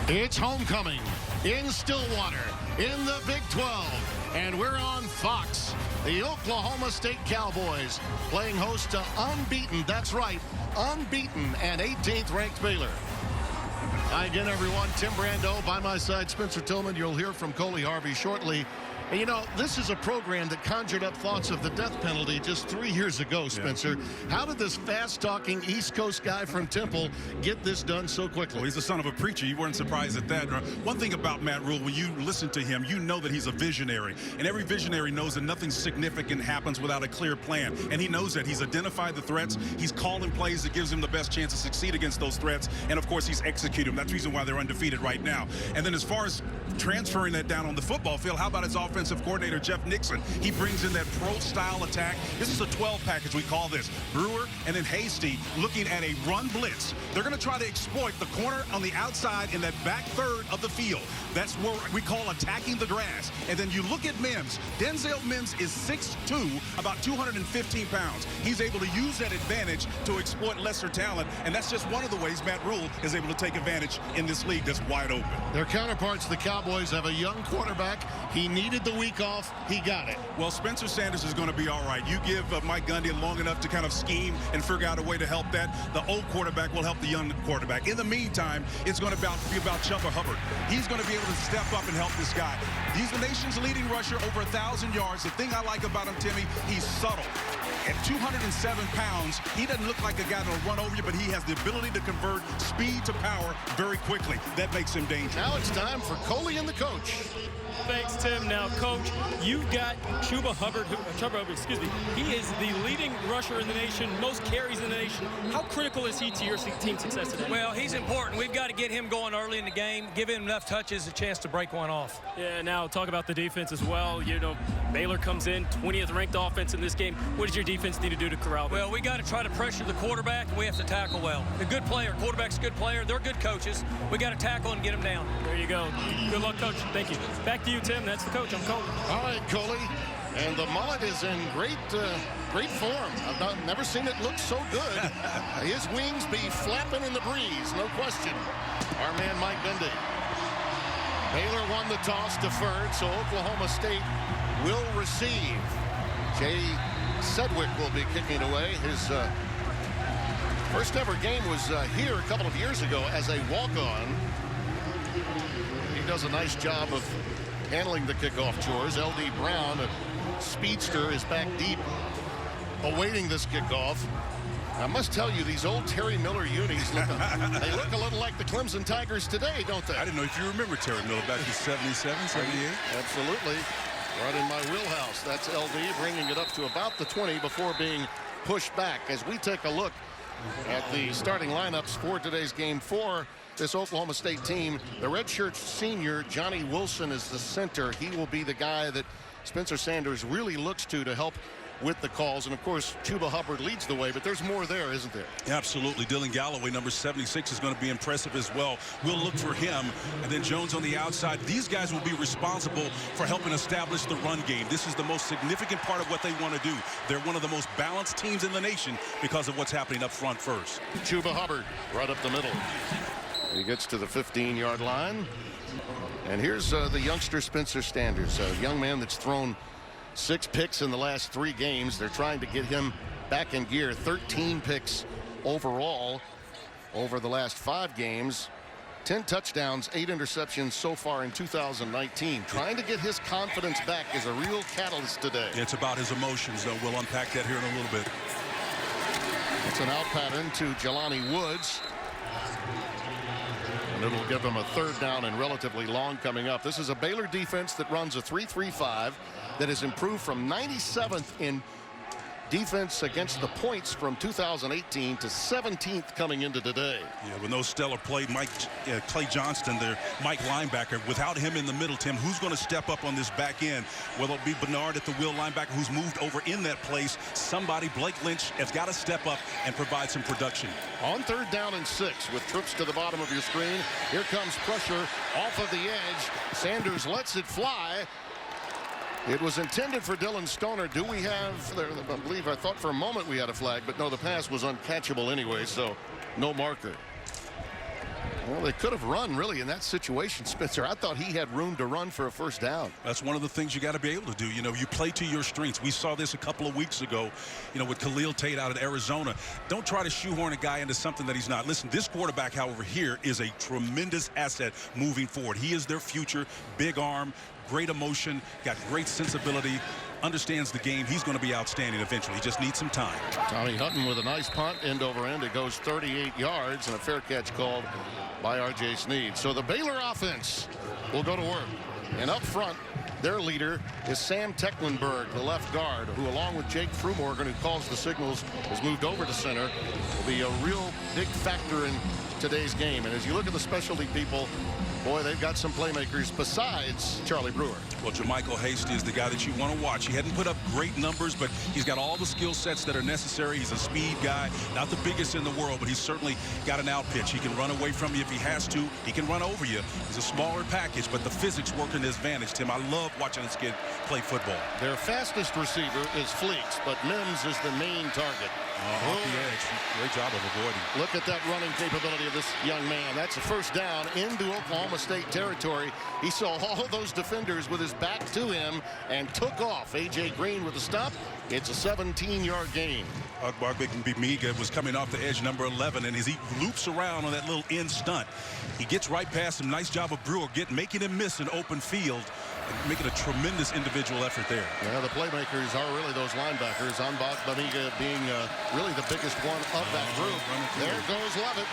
It's homecoming in Stillwater in the Big 12, and we're on Fox. The Oklahoma State Cowboys playing host to unbeaten, that's right, unbeaten and 18th ranked Baylor. Hi again, everyone. Tim Brando by my side, Spencer Tillman. You'll hear from Coley Harvey shortly. And, you know, this is a program that conjured up thoughts of the death penalty just 3 years ago, Spencer. Yeah. How did this fast-talking East Coast guy from Temple get this done so quickly? Well, he's the son of a preacher. You weren't surprised at that. One thing about Matt Rhule, when you listen to him, you know that he's a visionary. And every visionary knows that nothing significant happens without a clear plan. And he knows that. He's identified the threats. He's calling plays that gives him the best chance to succeed against those threats. And, of course, he's executed them. That's the reason why they're undefeated right now. And then as far as transferring that down on the football field, how about his offensive coordinator, Jeff Nixon? He brings in that pro-style attack. This is a 12 package, we call this. Brewer and then Hasty looking at a run blitz. They're going to try to exploit the corner on the outside in that back third of the field. That's what we call attacking the grass. And then you look at Mims. Denzel Mims is 6'2", about 215 pounds. He's able to use that advantage to exploit lesser talent, and that's just one of the ways Matt Rhule is able to take advantage in this league that's wide open. Their counterparts, the Cowboys, have a young quarterback. He needed the week off. He got it. Well, Spencer Sanders is going to be all right. You give Mike Gundy long enough to kind of scheme and figure out a way to help that. The old quarterback will help the young quarterback. In the meantime, it's going to be about Chuba Hubbard. He's going to be able to step up and help this guy. He's the nation's leading rusher, over 1,000 yards. The thing I like about him, Timmy, he's subtle. At 207 pounds, he doesn't look like a guy that'll run over you, but he has the ability to convert speed to power very quickly. That makes him dangerous. Now it's time for Coley and the coach. Thanks, Tim. Now, Coach, you've got Chuba Hubbard, he is the leading rusher in the nation, most carries in the nation. How critical is he to your team success today? Well, he's important. We've got to get him going early in the game, give him enough touches, a chance to break one off. Yeah, now talk about the defense as well. You know, Baylor comes in, 20th ranked offense in this game. What does your defense need to do to corral them? Well, we got to try to pressure the quarterback, and we have to tackle well. A good player, quarterback's a good player. They're good coaches. We got to tackle and get them down. There you go. Good luck, Coach. Thank you. Back to you, Tim. That's the coach. I'm Coley. All right, Coley. And the mullet is in great form. I've never seen it look so good. His wings be flapping in the breeze, no question. Our man, Mike Gundy. Baylor won the toss, deferred, so Oklahoma State will receive. Jay Sedgwick will be kicking away. His first ever game was here a couple of years ago as a walk-on. He does a nice job of handling the kickoff chores. L.D. Brown, a speedster, is back deep awaiting this kickoff. I must tell you, these old Terry Miller unis, they look a little like the Clemson Tigers today, don't they? I didn't know if you remember Terry Miller back in 77, 78. Absolutely. Right in my wheelhouse. That's LD bringing it up to about the 20 before being pushed back. As we take a look at the starting lineups for today's game for this Oklahoma State team, the redshirt senior Johnny Wilson is the center. He will be the guy that Spencer Sanders really looks to help with the calls. And of course, Chuba Hubbard leads the way, but there's more there, isn't there? Absolutely. Dylan Galloway, number 76, is going to be impressive as well. We'll look for him. And then Jones on the outside. These guys will be responsible for helping establish the run game. This is the most significant part of what they want to do. They're one of the most balanced teams in the nation because of what's happening up front first. Chuba Hubbard right up the middle. He gets to the 15-yard line. And here's the youngster Spencer Sanders, a young man that's thrown 6 picks in the last 3 games. They're trying to get him back in gear. 13 picks overall over the last 5 games. 10 touchdowns, 8 interceptions so far in 2019. Trying to get his confidence back is a real catalyst today. It's about his emotions, though. We'll unpack that here in a little bit. It's an out pattern to Jelani Woods. And it'll give them a 3rd down and relatively long coming up. This is a Baylor defense that runs a 3-3-5 that has improved from 97th in defense against the points from 2018 to 17th coming into today. Yeah, with no stellar play, Clay Johnston, their Mike linebacker, without him in the middle, Tim, who's going to step up on this back end? Will it be Bernard at the wheel linebacker who's moved over in that place? Somebody, Blake Lynch, has got to step up and provide some production. On 3rd down and 6 with trips to the bottom of your screen. Here comes pressure off of the edge. Sanders lets it fly. It was intended for Dylan Stoner. Do we have, I thought for a moment we had a flag, but no, the pass was uncatchable anyway, so no marker. Well, they could have run, really, in that situation, Spencer. I thought he had room to run for a first down. That's one of the things you got to be able to do. You know, you play to your strengths. We saw this a couple of weeks ago, you know, with Khalil Tate out at Arizona. Don't try to shoehorn a guy into something that he's not. Listen, this quarterback, however, here is a tremendous asset moving forward. He is their future. Big arm, great emotion, got great sensibility, understands the game. He's going to be outstanding eventually. He just needs some time. Tommy Hutton with a nice punt, end over end. It goes 38 yards, and a fair catch called by R.J. Sneed. So the Baylor offense will go to work. And up front, their leader is Sam Tecklenburg, the left guard, who, along with Jake Frumorgan, who calls the signals, has moved over to center, will be a real big factor in today's game. And as you look at the specialty people, boy, they've got some playmakers besides Charlie Brewer. Well, JaMychal Hasty is the guy that you want to watch. He hadn't put up great numbers, but he's got all the skill sets that are necessary. He's a speed guy, not the biggest in the world, but he's certainly got an out pitch. He can run away from you if he has to. He can run over you. He's a smaller package, but the physics work in his advantage, Tim. I love watching this kid play football. Their fastest receiver is Fleeks, but Mims is the main target. Off the edge. Great job of avoiding. Look at that running capability of this young man. That's a first down into Oklahoma State territory. He saw all of those defenders with his back to him and took off. A.J. Green with a stop. It's a 17-yard gain. Miga was coming off the edge, number 11, and as he loops around on that little end stunt, he gets right past him. Nice job of Brewer making him miss an open field, and making a tremendous individual effort there. Yeah, the playmakers are really those linebackers. Miga being really the biggest one of that group. There goes Lovett.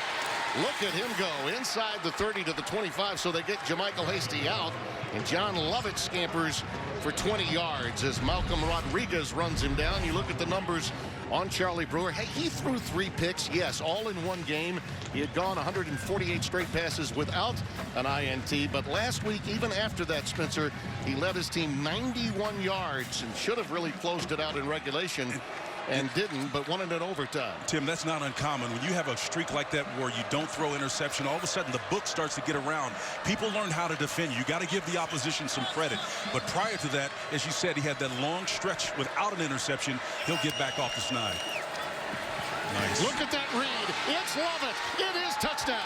Look at him go inside the 30 to the 25, so they get JaMychal Hasty out, and John Lovett scampers for 20 yards as Malcolm Rodriguez runs him down. You look at the numbers on Charlie Brewer. Hey, he threw 3 picks, yes, all in one game. He had gone 148 straight passes without an INT, but last week, even after that, Spencer, he led his team 91 yards and should have really closed it out in regulation. And didn't, but won it in overtime. Tim, that's not uncommon. When you have a streak like that where you don't throw interception, all of a sudden the book starts to get around. People learn how to defend you. You got to give the opposition some credit. But prior to that, as you said, he had that long stretch without an interception. He'll get back off the snide. Nice. Look at that read. It's Lovett. It is touchdown.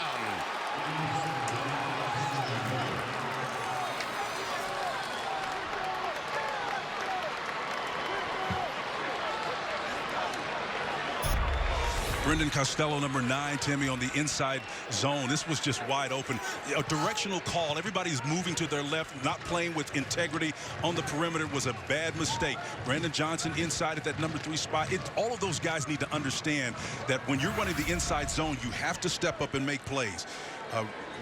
Brendan Costello, number 9, Timmy, on the inside zone. This was just wide open. A directional call. Everybody's moving to their left, not playing with integrity on the perimeter was a bad mistake. Brandon Johnson inside at that number 3 spot. All of those guys need to understand that when you're running the inside zone, you have to step up and make plays.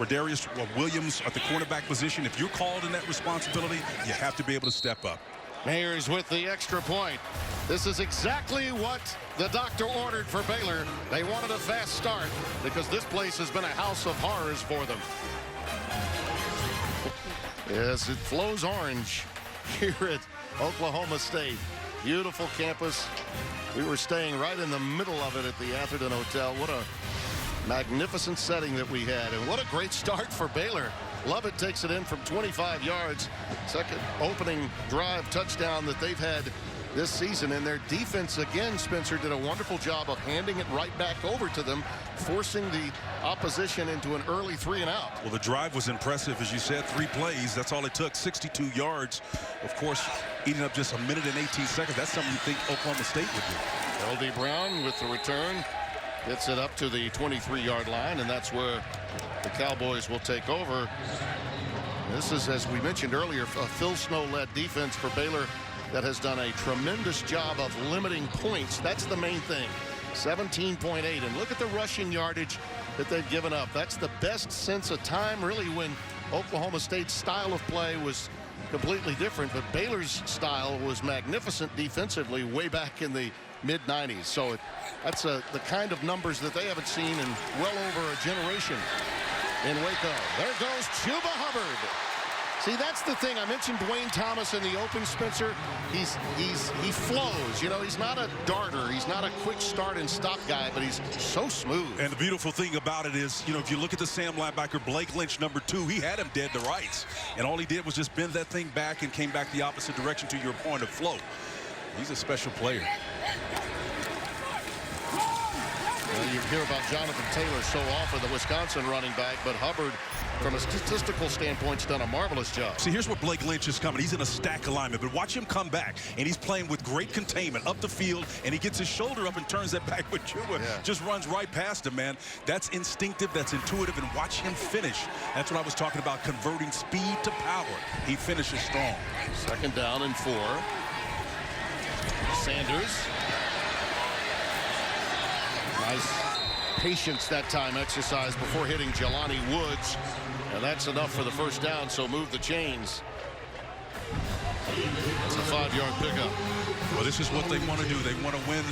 Rodarius Williams at the cornerback position, if you're called in that responsibility, you have to be able to step up. Mayers with the extra point. This is exactly what the doctor ordered for Baylor. They wanted a fast start because this place has been a house of horrors for them. Yes, it flows orange here at Oklahoma State. Beautiful campus. We were staying right in the middle of it at the Atherton Hotel. What a magnificent setting that we had, and what a great start for Baylor. Lovett takes it in from 25 yards. Second opening drive touchdown that they've had this season. And their defense, again, Spencer, did a wonderful job of handing it right back over to them, forcing the opposition into an early 3-and-out. Well, the drive was impressive, as you said. 3 plays. That's all it took. 62 yards. Of course, eating up just 1 minute and 18 seconds. That's something you think Oklahoma State would do. L.D. Brown with the return. Gets it up to the 23-yard line, and that's where the Cowboys will take over. This is, as we mentioned earlier, a Phil Snow-led defense for Baylor that has done a tremendous job of limiting points. That's the main thing. 17.8. And look at the rushing yardage that they've given up. That's the best since a time, really, when Oklahoma State's style of play was completely different. But Baylor's style was magnificent defensively way back in the mid-90s. So that's the kind of numbers that they haven't seen in well over a generation in Waco. There goes Chuba Hubbard. See, that's the thing. I mentioned Dwayne Thomas in the open, Spencer. He flows. You know, he's not a darter. He's not a quick start and stop guy, but he's so smooth. And the beautiful thing about it is, you know, if you look at the Sam linebacker, Blake Lynch, number 2, he had him dead to rights. And all he did was just bend that thing back and came back the opposite direction to your point of flow. He's a special player. Well, you hear about Jonathan Taylor so often, the Wisconsin running back, but Hubbard, from a statistical standpoint, has done a marvelous job. See, here's where Blake Lynch is coming. He's in a stack alignment, but watch him come back, and he's playing with great containment up the field, and he gets his shoulder up and turns that back with Chuba. Yeah. Just runs right past him, man. That's instinctive, that's intuitive, and watch him finish. That's what I was talking about, converting speed to power. He finishes strong. 2nd down and 4. Sanders. Nice patience that time exercise before hitting Jelani Woods. And that's enough for the 1st down, so move the chains. It's a 5-yard pickup. Well, this is what they want to do. They want to win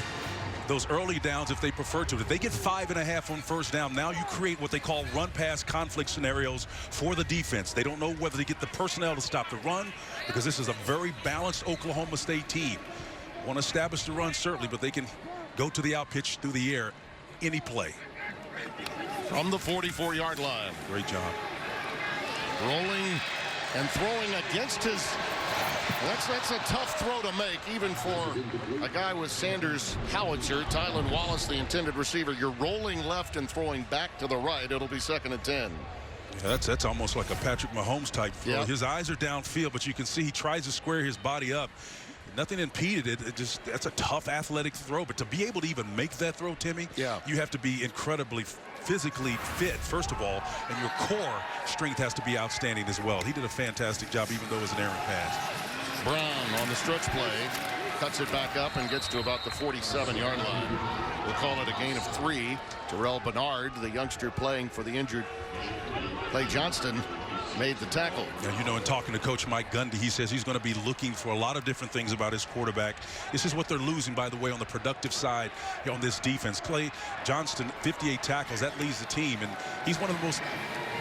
those early downs if they prefer to. If they get 5.5 on 1st down, now you create what they call run-pass conflict scenarios for the defense. They don't know whether they get the personnel to stop the run because this is a very balanced Oklahoma State team. Want to establish the run, certainly, but they can go to the out pitch through the air any play. From the 44-yard line. Great job. Rolling and throwing against his. That's a tough throw to make, even for a guy with Sanders' howitzer. Tylan Wallace, the intended receiver. You're rolling left and throwing back to the right. It'll be 2nd and 10. Yeah, that's almost like a Patrick Mahomes type throw. Yep. His eyes are downfield, but you can see he tries to square his body up. Nothing impeded it. That's a tough athletic throw. But to be able to even make that throw, Timmy, yeah, you have to be incredibly physically fit, first of all, and your core strength has to be outstanding as well. He did a fantastic job, even though it was an errant pass. Brown on the stretch play, cuts it back up and gets to about the 47-yard line. We'll call it a gain of 3. Terrell Bernard, the youngster playing for the injured Clay Johnston, made the tackle. Now, you know, in talking to Coach Mike Gundy, he says he's going to be looking for a lot of different things about his quarterback. This is what they're losing, by the way, on the productive side on this defense. Clay Johnston, 58 tackles. That leads the team, and he's one of the most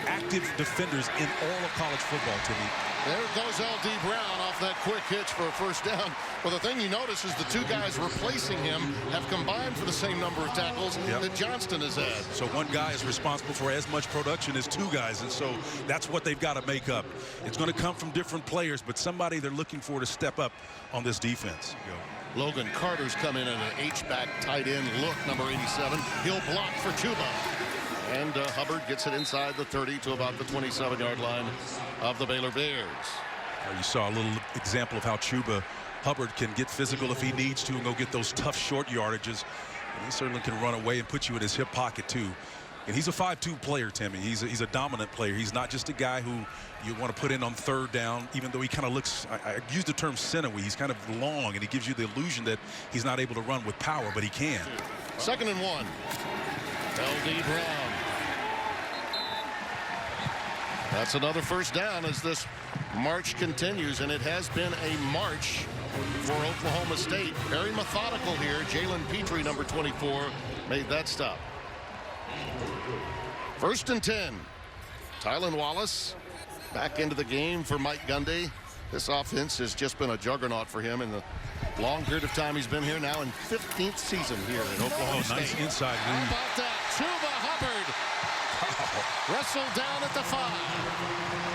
active defenders in all of college football, Timmy. There goes L.D. Brown off that quick hitch for a 1st down. Well, the thing you notice is the 2 guys replacing him have combined for the same number of tackles that Johnston has had. So 1 guy is responsible for as much production as 2 guys, and so that's what they've got to make up. It's going to come from different players, but somebody they're looking for to step up on this defense. Logan Carter's come in at an H-back tight end look, number 87. He'll block for Chuba. And Hubbard gets it inside the 30 to about the 27-yard line of the Baylor Bears. You saw a little example of how Chuba Hubbard can get physical if he needs to and go get those tough short yardages. And he certainly can run away and put you in his hip pocket, too. And he's a 5'2" player, Timmy. He's a dominant player. He's not just a guy who you want to put in on 3rd down, even though he kind of looks, I use the term sinewy. He's kind of long, and he gives you the illusion that he's not able to run with power, but he can. 2nd and 1. L.D. Brown. That's another 1st down as this march continues, and it has been a march for Oklahoma State. Very methodical here. Jalen Petrie, number 24, made that stop. 1st and 10. Tylan Wallace back into the game for Mike Gundy. This offense has just been a juggernaut for him in the long period of time he's been here now in 15th season here at Oklahoma State. Nice inside How move. about that? Chuba Hubbard wrestled down at the 5.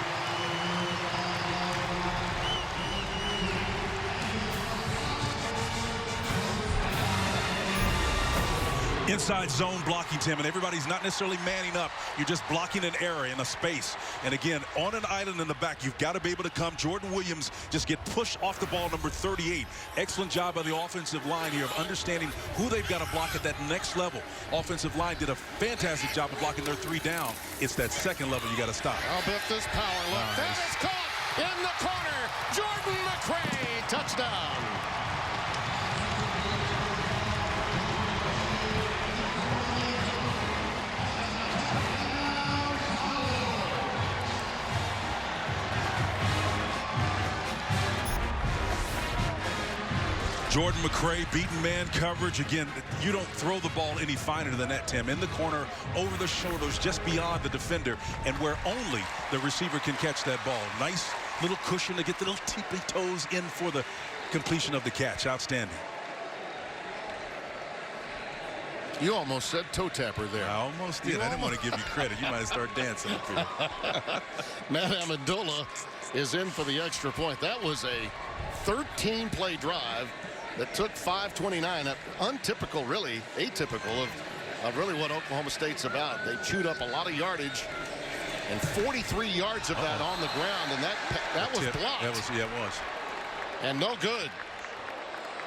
Inside zone blocking, Tim, and everybody's not necessarily manning up. You're just blocking an area in a space. And again, on an island in the back, you've got to be able to come. Jordan Williams just get pushed off the ball, number 38. Excellent job by the offensive line here of understanding who they've got to block at that next level. Offensive line did a fantastic job of blocking their 3 down. It's that 2nd level you got to stop. How about this power look? Nice. That is caught in the corner. Jordan McCray, touchdown. Jordan McCray beating man coverage. Again, you don't throw the ball any finer than that, Tim. In the corner, over the shoulders, just beyond the defender, and where only the receiver can catch that ball. Nice little cushion to get the little tippy toes in for the completion of the catch. Outstanding. You almost said toe tapper there. I almost did. I didn't want to give you credit. You might have started dancing up here. Matt Amendola is in for the extra point. That was a 13-play drive that took 5:29. Untypical, really, atypical of of really what Oklahoma State's about. They chewed up a lot of yardage, and 43 yards of that on the ground, and that was blocked. Yeah, it was. And no good.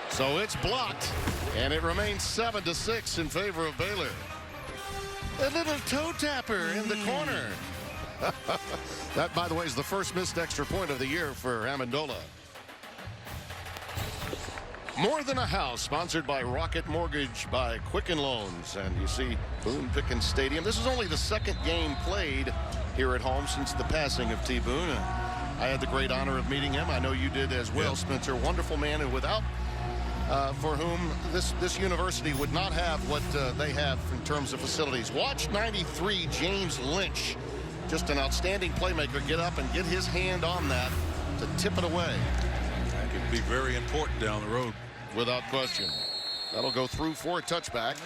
So it's blocked, and it remains 7-6 in favor of Baylor. A little toe tapper in the corner. That, by the way, is the first missed extra point of the year for Amendola. More Than a House, sponsored by Rocket Mortgage by Quicken Loans. And you see Boone Pickens Stadium. This is only the second game played here at home since the passing of T. Boone. I had the great honor of meeting him. I know you did as well, Spencer. Wonderful man, and without for whom this university would not have what they have in terms of facilities. Watch 93 James Lynch, just an outstanding playmaker, get up and get his hand on that to tip it away. That could be very important down the road. Without question. That'll go through for a touchback.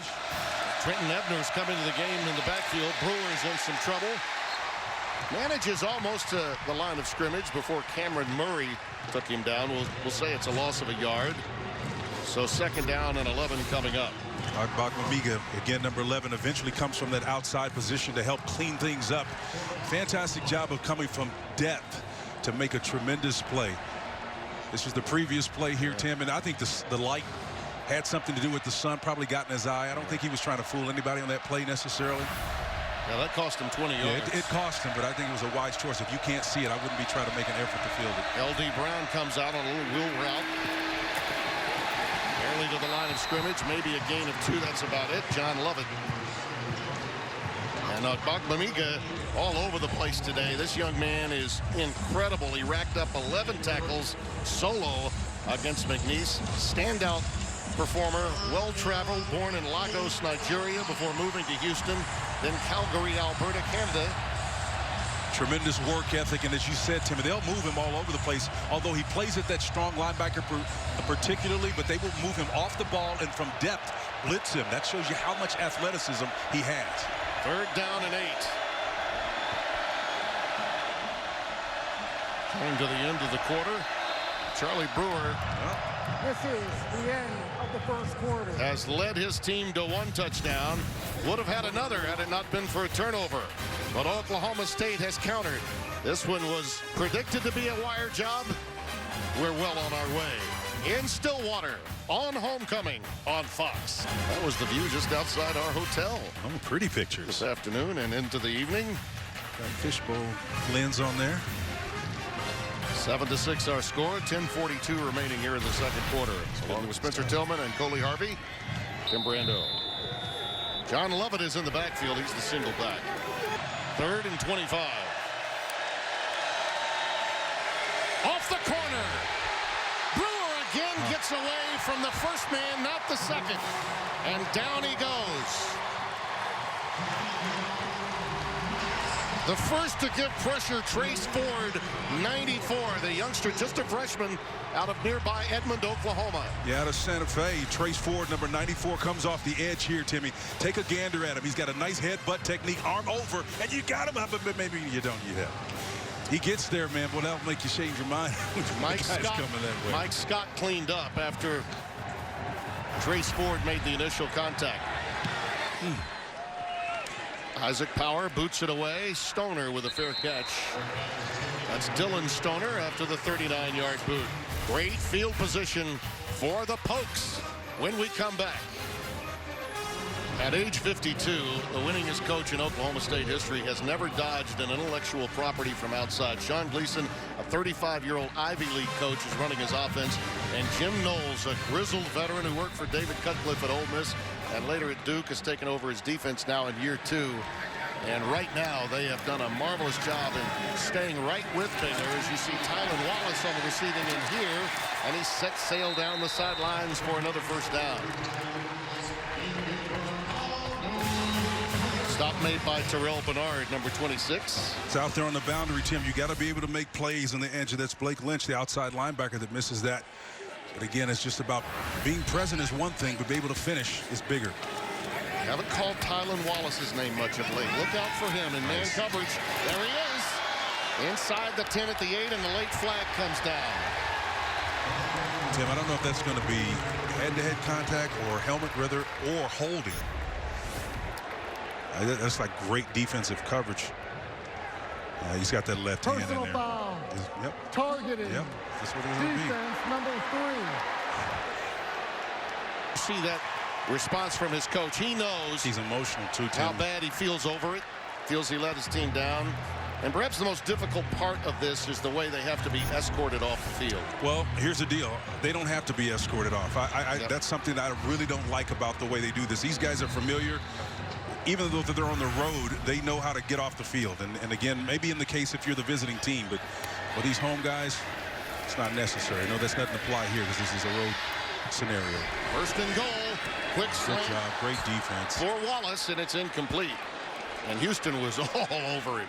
Trenton Ebner's coming to the game in the backfield. Brewer's in some trouble. Manages almost to the line of scrimmage before Cameron Murray took him down. We'll say it's a loss of a yard. So 2nd down and 11 coming up. Agbagmamiga, again, number 11, eventually comes from that outside position to help clean things up. Fantastic job of coming from depth to make a tremendous play. This was the previous play here, Tim, and I think the light had something to do with the sun, probably got in his eye. I don't think he was trying to fool anybody on that play necessarily. Yeah, that cost him 20 yards. Yeah, it cost him, but I think it was a wise choice. If you can't see it, I wouldn't be trying to make an effort to field it. L.D. Brown comes out on a little wheel route. Barely to the line of scrimmage, maybe a gain of 2. That's about it. John Lovett. And Agbagmamiga all over the place today. This young man is incredible. He racked up 11 tackles solo against McNeese. Standout performer, well-traveled, born in Lagos, Nigeria, before moving to Houston, then Calgary, Alberta, Canada. Tremendous work ethic, and as you said, Timmy, they'll move him all over the place, although he plays at that strong linebacker particularly, but they will move him off the ball and from depth blitz him. That shows you how much athleticism he has. 3rd down and 8. Coming to the end of the quarter, Charlie Brewer This is the end of the first quarter. has led his team to 1 touchdown. Would have had another had it not been for a turnover. But Oklahoma State has countered. This one was predicted to be a wire job. We're well on our way. In Stillwater, on homecoming, on Fox. That was the view just outside our hotel. Oh, pretty pictures. This afternoon and into the evening. Got fishbowl lens on there. 7-6 our score. 10:42 remaining here in the second quarter. Along with Spencer Tillman and Coley Harvey, Tim Brando. John Lovett is in the backfield. He's the single back. 3rd and 25. Off the corner. Brewer again gets away from the first man, not the second. And down he goes. The first to give pressure, Trace Ford, 94. The youngster, just a freshman, out of nearby Edmond, Oklahoma. Yeah, out of Santa Fe. Trace Ford, number 94, comes off the edge here, Timmy. Take a gander at him. He's got a nice headbutt technique, arm over, and you got him up, but maybe you don't. You have. He gets there, man. Well, that'll make you change your mind. Mike Scott cleaned up after Trace Ford made the initial contact. Isaac Power boots it away. Stoner with a fair catch. That's Dylan Stoner after the 39-yard boot. Great field position for the Pokes when we come back. At age 52, the winningest coach in Oklahoma State history has never dodged an intellectual property from outside. Sean Gleason, a 35-year-old Ivy League coach, is running his offense. And Jim Knowles, a grizzled veteran who worked for David Cutcliffe at Ole Miss and later at Duke, has taken over his defense now in year 2. And right now, they have done a marvelous job in staying right with Baylor. As you see Tylan Wallace on the receiving end here, and he sets sail down the sidelines for another first down. Stop made by Terrell Bernard, number 26. It's out there on the boundary, Tim. You got to be able to make plays on the edge, and that's Blake Lynch, the outside linebacker, that misses that. But again, it's just about being present is one thing, but be able to finish is bigger. Haven't called Tylan Wallace's name much of late. Look out for him in man coverage. There he is. Inside the 10 at the 8, and the late flag comes down. Tim, I don't know if that's going to be head-to-head contact or helmet, rather, or holding. That's like great defensive coverage. He's got that left hand in Personal there. foul. Yep. Targeting. Yep. That's what it will be. Defense number 3. See that response from his coach. He knows He's emotional too, how Tim. bad he feels over it. Feels he let his team down. And perhaps the most difficult part of this is the way they have to be escorted off the field. Well, here's the deal. They don't have to be escorted off. Yep. That's something that I really don't like about the way they do this. These guys are familiar. Even though they're on the road, they know how to get off the field. And again, maybe in the case if you're the visiting team, but for these home guys, it's not necessary. No, that's nothing to apply here because this is a road scenario. First and goal. Quick Good slant job. Great defense. for Wallace, and it's incomplete. And Houston was all over him.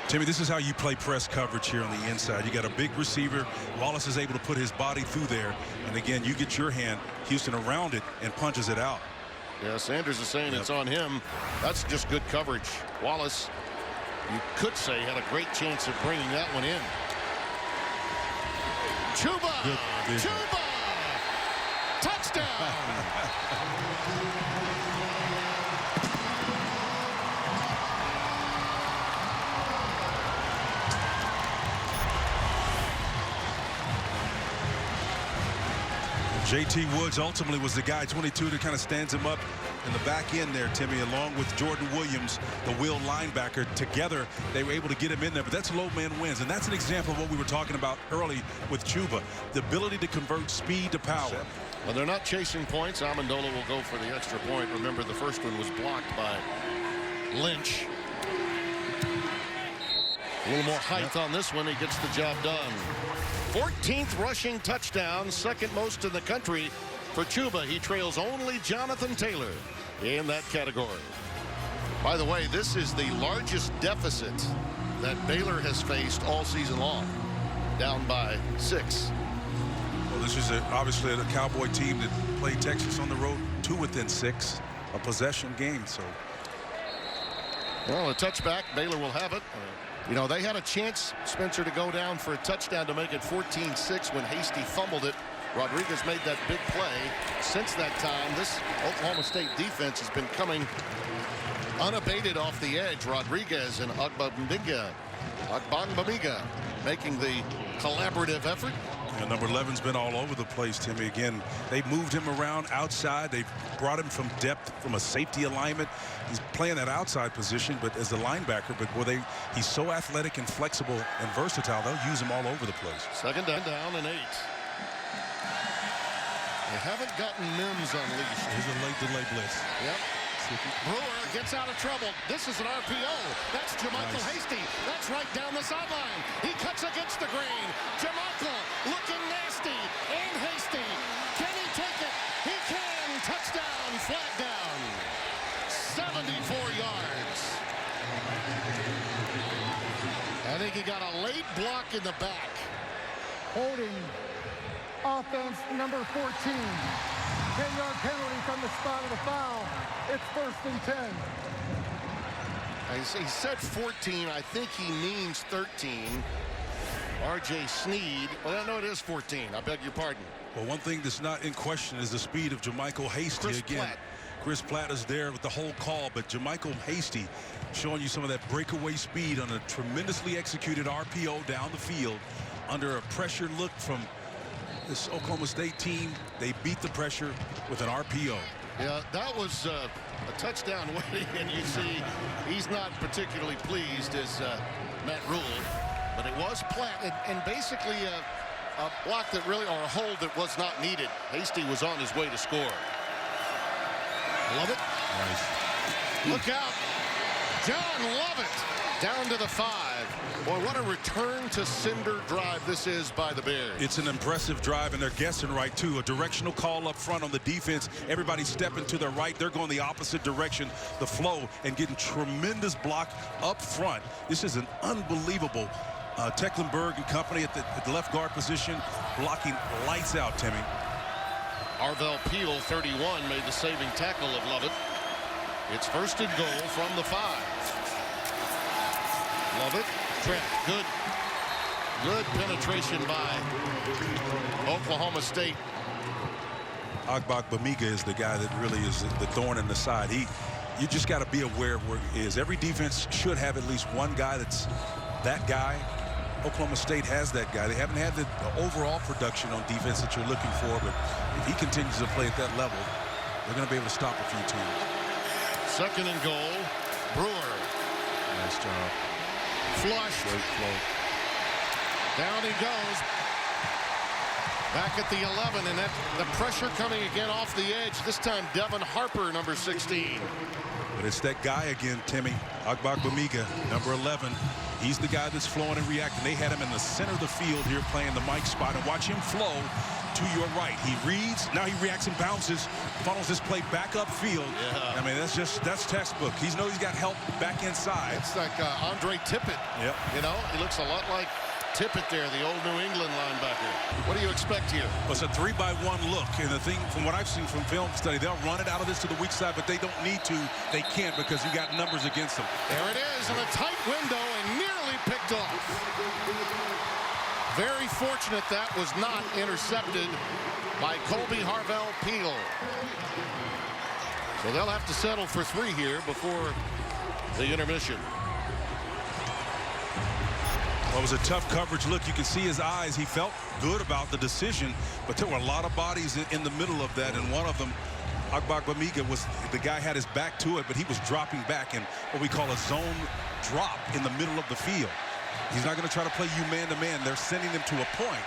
Timmy, this is how you play press coverage here on the inside. You got a big receiver. Wallace is able to put his body through there. And again, you get your hand, Houston around it, and punches it out. Yeah, Sanders is saying it's on him. That's just good coverage. Wallace, you could say, had a great chance of bringing that one in. Chuba! Chuba! Touchdown! J.T. Woods ultimately was the guy, 22, that kind of stands him up in the back end there, Timmy, along with Jordan Williams, the will linebacker. Together, they were able to get him in there, but that's low man wins. And that's an example of what we were talking about early with Chuba, the ability to convert speed to power. Well, they're not chasing points. Amendola will go for the extra point. Remember, the first one was blocked by Lynch. A little more height on this one. He gets the job done. 14th rushing touchdown, second most in the country for Chuba. He trails only Jonathan Taylor in that category. By the way, this is the largest deficit that Baylor has faced all season long, down by 6. Well, this is obviously a Cowboy team that played Texas on the road, 2 within 6, a possession game. So, well, a touchback. Baylor will have it. You know, they had a chance, Spencer, to go down for a touchdown to make it 14-6 when Hasty fumbled it. Rodriguez made that big play. Since that time, this Oklahoma State defense has been coming unabated off the edge. Rodriguez and Agbongbemiga making the collaborative effort. Yeah, number 11's been all over the place, Timmy. Again, they moved him around outside. They brought him from depth, from a safety alignment. He's playing that outside position, but as a linebacker. But boy, he's so athletic and flexible and versatile. They'll use him all over the place. Second down and 8. They haven't gotten Mims unleashed. Here's a late delay blitz. Yep. Brewer gets out of trouble. This is an RPO. That's Jamichael Hasty. That's right down the sideline. He cuts against the grain. Jamichael looking nasty. And Hasty. Can he take it? He can. Touchdown. Flag down. 74 yards. I think he got a late block in the back. Holding offense number 14. 10-yard penalty from the spot of the foul. It's 1st and 10. He said 14. I think he means 13. R.J. Sneed. Well, no, it is 14. I beg your pardon. Well, one thing that's not in question is the speed of Jamichael Hasty. Chris Platt is there with the whole call, but Jamichael Hasty showing you some of that breakaway speed on a tremendously executed RPO down the field under a pressure look from this Oklahoma State team. They beat the pressure with an RPO. Yeah, that was a touchdown waiting, and you see he's not particularly pleased as Matt Rule, but it was Platt, and basically a block that really, or a hold that was not needed. Hasty was on his way to score. Lovett. Nice. Look out. John Lovett down to the 5. Boy, what a return to sender drive this is by the Bears. It's an impressive drive, and they're guessing right, too. A directional call up front on the defense. Everybody stepping to their right. They're going the opposite direction, the flow, and getting tremendous block up front. This is an unbelievable Tecklenburg and company at the left guard position, blocking lights out, Timmy. Arvell Peel, 31, made the saving tackle of Lovett. It's 1st and goal from the 5. Lovett, trapped. Good penetration by Oklahoma State. Bamiga is the guy that really is the thorn in the side. You just got to be aware of where he is. Every defense should have at least one guy that's that guy. Oklahoma State has that guy. They haven't had the overall production on defense that you're looking for, but if he continues to play at that level, they're going to be able to stop a few teams. Second and goal. Brewer. Nice job. Flushed. Great flow. Down he goes. Back at the 11, and the pressure coming again off the edge. This time, Devin Harper, number 16. But it's that guy again, Timmy. Bamiga, number 11. He's the guy that's flowing and reacting. They had him in the center of the field here playing the Mike spot, and watch him flow to your right. He reads, now he reacts and bounces, funnels this play back upfield. Yeah. I mean, that's textbook. He's got help back inside. It's like Andre Tippett. Yep. You know, he looks a lot like Tippett there, the old New England linebacker. What do you expect here? Well, it's a 3-by-1 look, and the thing from what I've seen from film study, they'll run it out of this to the weak side, but they don't need to. They can't because you got numbers against them. There it is in a tight window and nearly picked off. Very fortunate that was not intercepted by Colby Harvell Peel. So they'll have to settle for 3 here before the intermission. Well, it was a tough coverage look. You can see his eyes. He felt good about the decision, but there were a lot of bodies in the middle of that, and one of them, Bamiga, was the guy had his back to it, but he was dropping back in what we call a zone drop in the middle of the field. He's not going to try to play you man-to-man. They're sending him to a point.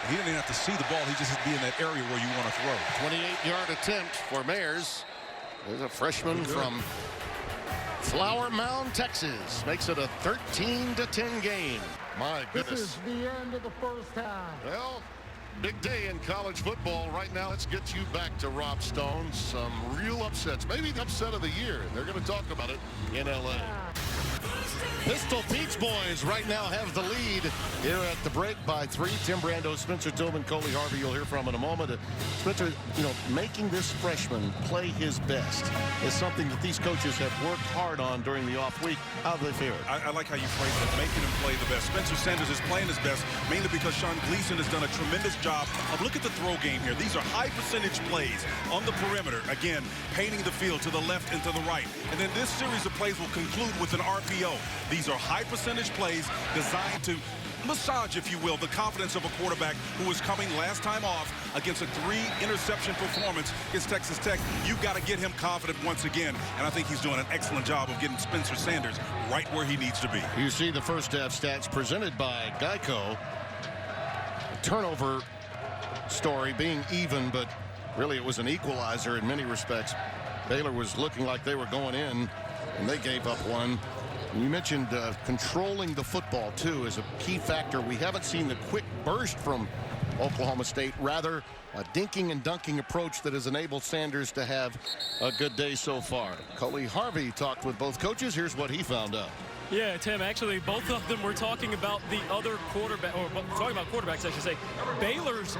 He didn't even have to see the ball. He just has to be in that area where you want to throw. 28-yard attempt for Bears. There's a freshman from Flower Mound, Texas. Makes it a 13-10 game. My goodness. This is the end of the first half. Well, big day in college football right now. Let's get you back to Rob Stone. Some real upsets. Maybe the upset of the year. They're going to talk about it in L.A. Pistol Pete's boys right now have the lead here at the break by 3. Tim Brando, Spencer Tillman, Coley Harvey, you'll hear from in a moment. Spencer, you know, making this freshman play his best is something that these coaches have worked hard on during the off week. How do they fare? I like how you phrase it, making him play the best. Spencer Sanders is playing his best, mainly because Sean Gleason has done a tremendous job of look at the throw game here. These are high percentage plays on the perimeter. Again, painting the field to the left and to the right. And then this series of plays will conclude with an RPO. These are high percentage plays designed to massage, if you will, the confidence of a quarterback who was coming last time off against a 3-interception performance against Texas Tech. You've got to get him confident once again, and I think he's doing an excellent job of getting Spencer Sanders right where he needs to be. You see the first half stats presented by Geico. Turnover story being even, but really it was an equalizer in many respects. Baylor was looking like they were going in, and they gave up one. You mentioned controlling the football, too, is a key factor. We haven't seen the quick burst from Oklahoma State, rather a dinking and dunking approach that has enabled Sanders to have a good day so far. Coley Harvey talked with both coaches. Here's what he found out. Yeah, Tim, actually, both of them were talking about the other quarterback, or talking about quarterbacks, I should say. Baylor's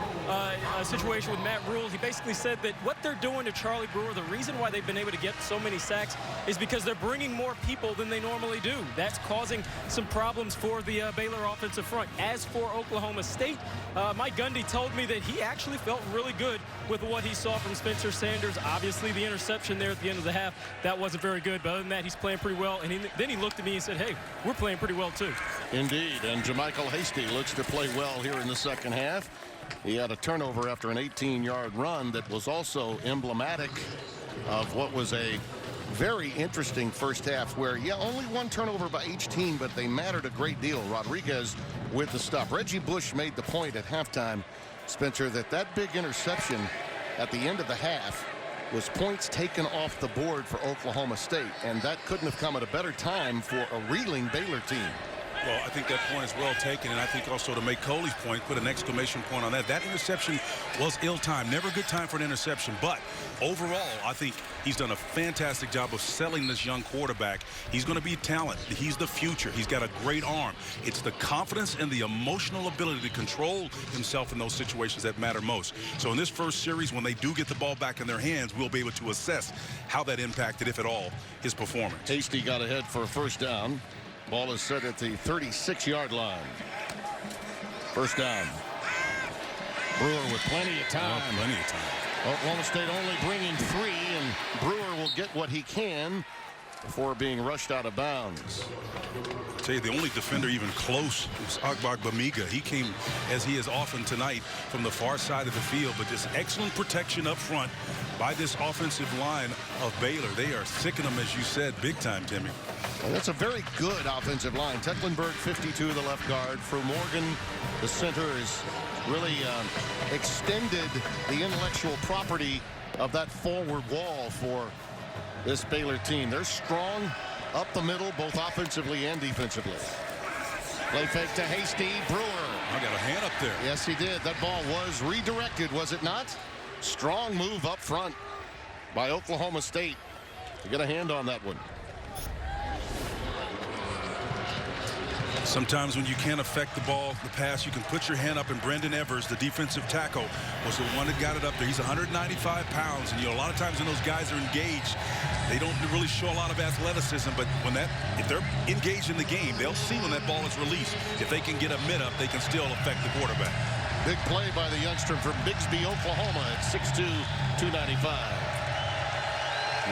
situation with Matt Rule, he basically said that what they're doing to Charlie Brewer, the reason why they've been able to get so many sacks is because they're bringing more people than they normally do. That's causing some problems for the Baylor offensive front. As for Oklahoma State, Mike Gundy told me that he actually felt really good with what he saw from Spencer Sanders. Obviously, the interception there at the end of the half, that wasn't very good. But other than that, he's playing pretty well. And then he looked at me and said, hey, we're playing pretty well, too. Indeed, and JaMychal Hasty looks to play well here in the second half. He had a turnover after an 18-yard run that was also emblematic of what was a very interesting first half where, yeah, only one turnover by each team, but they mattered a great deal. Rodriguez with the stop. Reggie Bush made the point at halftime, Spencer, that big interception at the end of the half was points taken off the board for Oklahoma State, and that couldn't have come at a better time for a reeling Baylor team. Well, I think that point is well taken, and I think also to make Coley's point, put an exclamation point on that. That interception was ill-timed. Never a good time for an interception, but overall, I think he's done a fantastic job of selling this young quarterback. He's going to be talent. He's the future. He's got a great arm. It's the confidence and the emotional ability to control himself in those situations that matter most. So in this first series, when they do get the ball back in their hands, we'll be able to assess how that impacted, if at all, his performance. Hasty got ahead for a first down. Ball is set at the 36-yard line. First down. Brewer with plenty of time. Plenty of time. Oklahoma State only bringing 3, and Brewer will get what he can before being rushed out of bounds. I'll tell you, the only defender even close was Bamiga. He came, as he is often tonight, from the far side of the field, but just excellent protection up front by this offensive line of Baylor. They are sicking them, as you said, big time, Timmy. Well, that's a very good offensive line. Tecklenburg, 52, the left guard. For Morgan, the center, is really extended the intellectual property of that forward wall for this Baylor team. They're strong up the middle, both offensively and defensively. Play fake to Hasty. Brewer. I got a hand up there. Yes, he did. That ball was redirected, was it not? Strong move up front by Oklahoma State to get a hand on that one. Sometimes when you can't affect the ball, the pass, you can put your hand up, and Brendan Evers, the defensive tackle, was the one that got it up there. He's 195 pounds, and a lot of times when those guys are engaged, they don't really show a lot of athleticism, but if they're engaged in the game, they'll see when that ball is released. If they can get a mid up, they can still affect the quarterback. Big play by the youngster from Bixby, Oklahoma at 6'2", 295.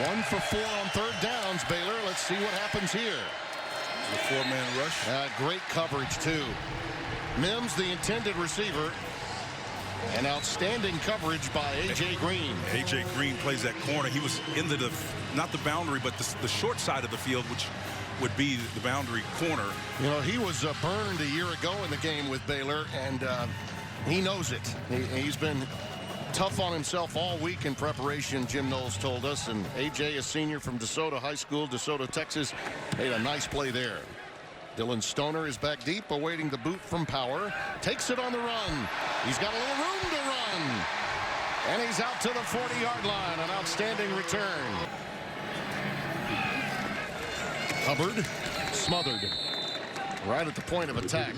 1 for 4 on third downs, Baylor. Let's see what happens here. The 4-man rush. Great coverage, too. Mims, the intended receiver. And outstanding coverage by A.J. Green. A.J. Green plays that corner. He was in not the boundary, but the short side of the field, which would be the boundary corner. You know, he was burned a year ago in the game with Baylor, and he knows it. He's been tough on himself all week in preparation, Jim Knowles told us. And A.J., a senior from DeSoto High School, DeSoto, Texas, made a nice play there. Dylan Stoner is back deep, awaiting the boot from Power. Takes it on the run. He's got a little room to run. And he's out to the 40-yard line. An outstanding return. Hubbard smothered right at the point of attack.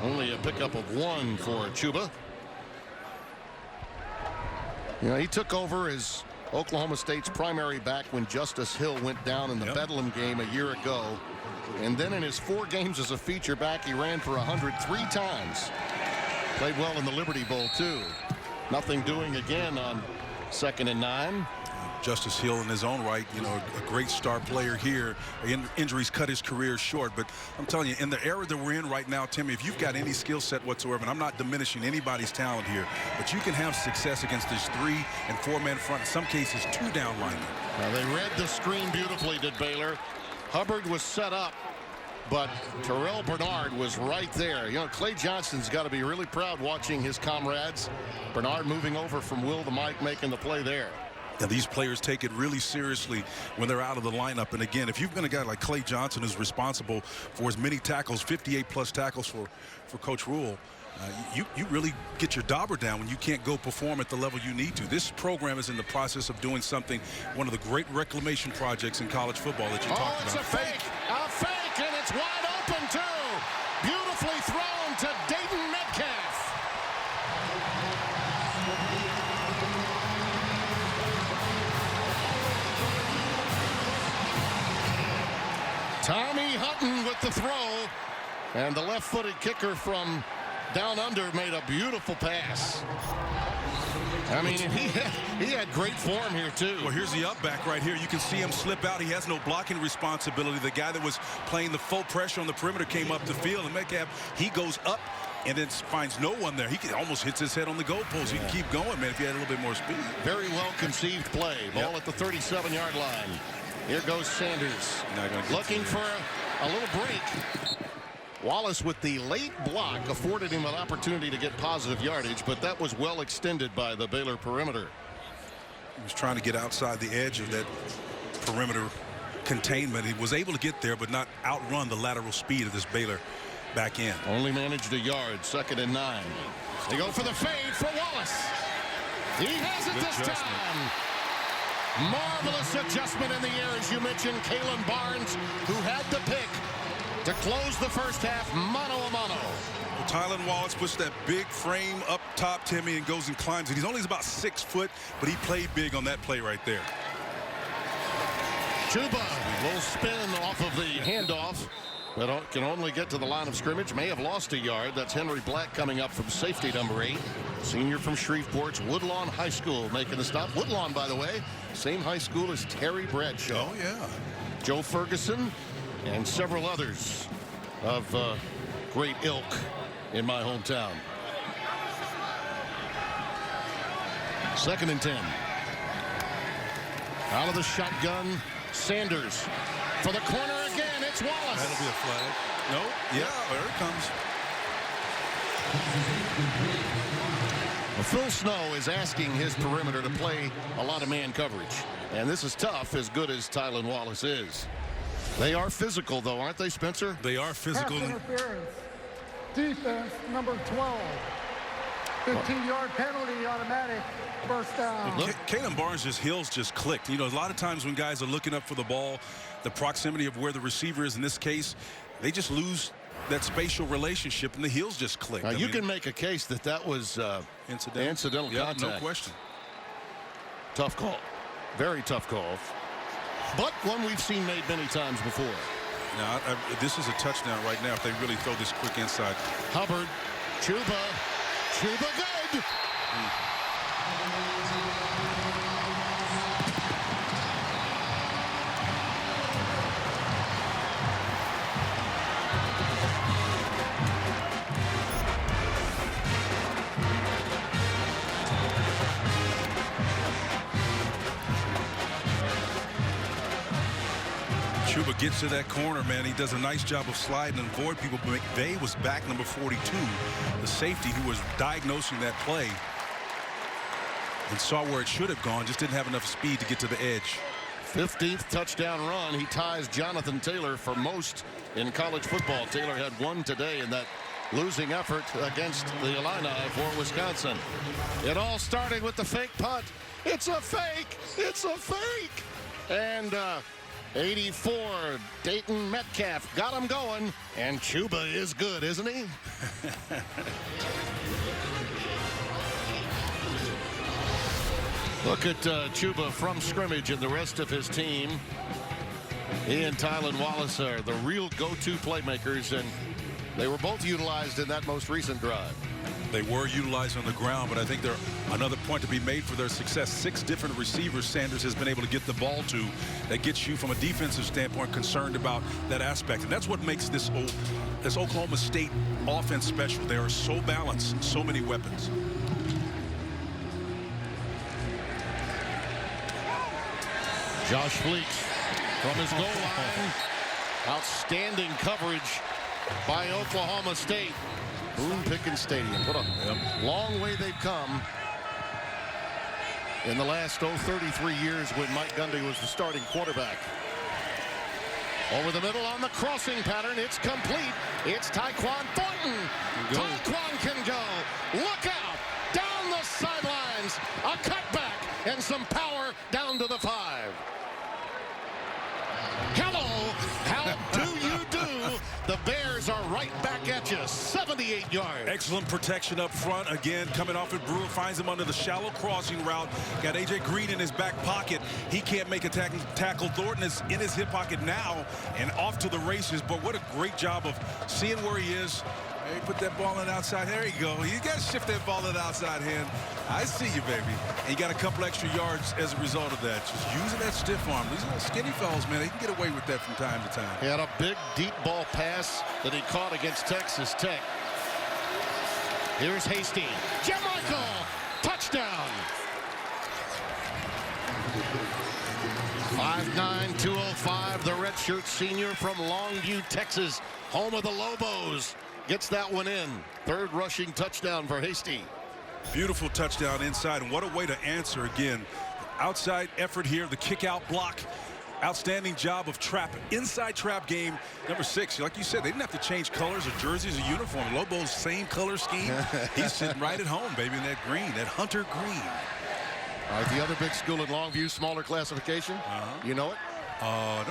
Only a pickup of 1 for Chuba. You know, he took over as Oklahoma State's primary back when Justice Hill went down in the Bedlam game a year ago. And then in his 4 games as a feature back, he ran for 103 times. Played well in the Liberty Bowl, too. Nothing doing again on 2nd and 9. Justice Hill in his own right, a great star player here. Injuries cut his career short, but I'm telling you, in the era that we're in right now, Timmy, if you've got any skill set whatsoever, and I'm not diminishing anybody's talent here, but you can have success against this 3- and 4-man front, in some cases 2 down linemen. Now, they read the screen beautifully, did Baylor. Hubbard was set up, but Terrell Bernard was right there. Clay Johnston's got to be really proud watching his comrades. Bernard moving over from Will to Mike, making the play there. Now, these players take it really seriously when they're out of the lineup. And again, if you've been a guy like Clay Johnson who's responsible for as many tackles, 58+ tackles for Coach Rule, you really get your dauber down when you can't go perform at the level you need to. This program is in the process of doing something, one of the great reclamation projects in college football that you talked about. It's a fake, and it's wide open, too. Beautifully thrown to Dayton Metcalf. Tommy Hutton with the throw, and the left-footed kicker from down under made a beautiful pass. I mean, he had great form here, too. Well, here's the up back right here. You can see him slip out. He has no blocking responsibility. The guy that was playing the full pressure on the perimeter came up the field, and Metcalf, he goes up and then finds no one there. He almost hits his head on the goalpost. He can keep going, man, if he had a little bit more speed. Very well-conceived play. Ball at the 37-yard line. Here goes Sanders, looking for a little break. Wallace with the late block afforded him an opportunity to get positive yardage, but that was well extended by the Baylor perimeter. He was trying to get outside the edge of that perimeter containment. He was able to get there, but not outrun the lateral speed of this Baylor back end. Only managed a yard, 2nd and 9. They go for the fade for Wallace. He has it this time. Marvelous adjustment in the air, as you mentioned. Kalen Barnes, who had the pick to close the first half, mano a mano. Well, Tylan Wallace puts that big frame up top, Timmy, and goes and climbs it. He's only about 6 foot, but he played big on that play right there. Chuba will spin off of the handoff but can only get to the line of scrimmage. May have lost a yard. That's Henry Black coming up from safety number 8. Senior from Shreveport's Woodlawn High School making the stop. Woodlawn, by the way, same high school as Terry Bradshaw. Oh, yeah. Joe Ferguson and several others of great ilk in my hometown. 2nd and 10. Out of the shotgun, Sanders for the corner again. It's Wallace. That'll be a flag. No. Yeah, there it comes. Well, Phil Snow is asking his perimeter to play a lot of man coverage. And this is tough, as good as Tylan Wallace is. They are physical, though, aren't they, Spencer? They are physical. Pass interference. Defense number 12. 15-yard penalty, automatic. First down. Kalen Barnes' heels just clicked. You know, a lot of times when guys are looking up for the ball, the proximity of where the receiver is in this case, they just lose that spatial relationship, and the heels just clicked. Now, you can make a case that was incidental contact. No question. Tough call. Very tough call. But one we've seen made many times before. Now, this is a touchdown right now if they really throw this quick inside. Hubbard, Chuba good. Chuba gets to that corner, man. He does a nice job of sliding and avoid people. McVay was back, number 42, the safety who was diagnosing that play and saw where it should have gone, just didn't have enough speed to get to the edge. 15th touchdown run. He ties Jonathan Taylor for most in college football. Taylor had one today in that losing effort against the Illini for Wisconsin. It all started with the fake punt. It's a fake. It's a fake. And 84, Dayton Metcalf got him going, and Chuba is good, isn't he? Look at Chuba from scrimmage and the rest of his team. He and Tylan Wallace are the real go-to playmakers, and they were both utilized in that most recent drive. They were utilized on the ground, but I think they're another point to be made for their success. 6 different receivers Sanders has been able to get the ball to that gets you from a defensive standpoint concerned about that aspect. And that's what makes this Oklahoma State offense special. They are so balanced, so many weapons. Josh Fleeks from his goal line. Outstanding coverage by Oklahoma State. Boone Pickens Stadium. What a long way they've come in the last 33 years when Mike Gundy was the starting quarterback. Over the middle on the crossing pattern. It's complete. It's Tyquan Thornton. Tyquan can go. Look out. Down the sidelines. A cutback and some power down to the 5. Hello. How do you do? The Bears are right back at you. 78 yards. Excellent protection up front. Again, coming off it, Brewer finds him under the shallow crossing route. Got A.J. Green in his back pocket. He can't make a tackle. Thornton is in his hip pocket now and off to the races. But what a great job of seeing where he is. Hey, put that ball in outside. There you go. You got to shift that ball in the outside hand. I see you, baby. And you got a couple extra yards as a result of that. Just using that stiff arm. These are skinny fellas, man. They can get away with that from time to time. He had a big, deep ball pass that he caught against Texas Tech. Here's Hasty. Jermichael. Touchdown. 5'9", 205. The redshirt senior from Longview, Texas. Home of the Lobos. Gets that one in. 3rd rushing touchdown for Hasty. Beautiful touchdown inside, and what a way to answer again. Outside effort here, the kick out block. Outstanding job of trap, inside trap game. Number 6, like you said, they didn't have to change colors or jerseys or uniform. Lobo's same color scheme. He's sitting right at home, baby, in that green, that hunter green. All right, the other big school in Longview, smaller classification. You know it? No.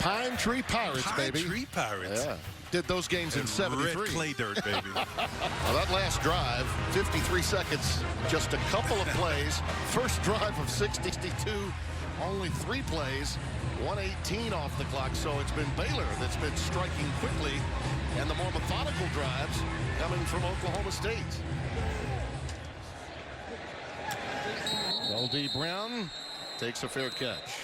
Pine Tree Pirates, baby. Pine Tree Pirates. Yeah. Did those games in 73. Red clay dirt, baby. Well, that last drive, 53 seconds, just a couple of plays. First drive of 62, only 3 plays. 1:18 off the clock, so it's been Baylor that's been striking quickly, and the more methodical drives coming from Oklahoma State. L.D. Brown takes a fair catch.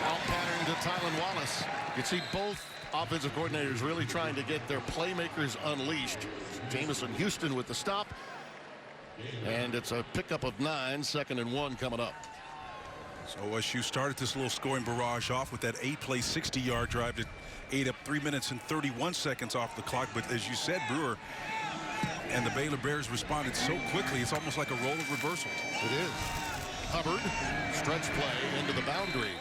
Out pattern to Tylan Wallace. You can see both offensive coordinators really trying to get their playmakers unleashed. Jamison Houston with the stop. And it's a pickup of 9, 2nd and 1 coming up. So OSU started this little scoring barrage off with that 8-play 60-yard drive that ate up 3 minutes and 31 seconds off the clock. But as you said, Brewer and the Baylor Bears responded so quickly, it's almost like a role of reversal. It is. Hubbard, stretch play into the boundary.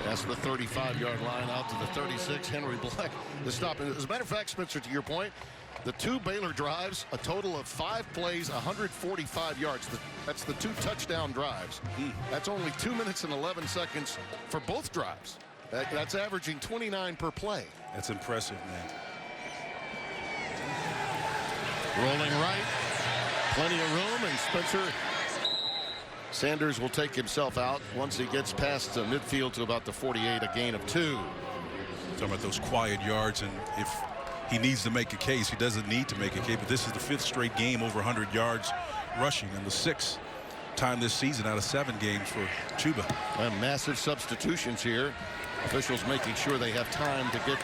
That's the 35-yard line out to the 36. Henry Black, the stop. As a matter of fact, Spencer, to your point, the 2 Baylor drives, a total of 5 plays, 145 yards. That's the 2 touchdown drives. That's only 2 minutes and 11 seconds for both drives. That's averaging 29 per play. That's impressive, man. Rolling right, plenty of room, and Spencer Sanders will take himself out once he gets past the midfield to about the 48, a gain of 2. Talking about those quiet yards, and if he needs to make a case, he doesn't need to make a case, but this is the 5th straight game over 100 yards rushing, and the 6th time this season out of 7 games for Chuba. Massive substitutions here. Officials making sure they have time to get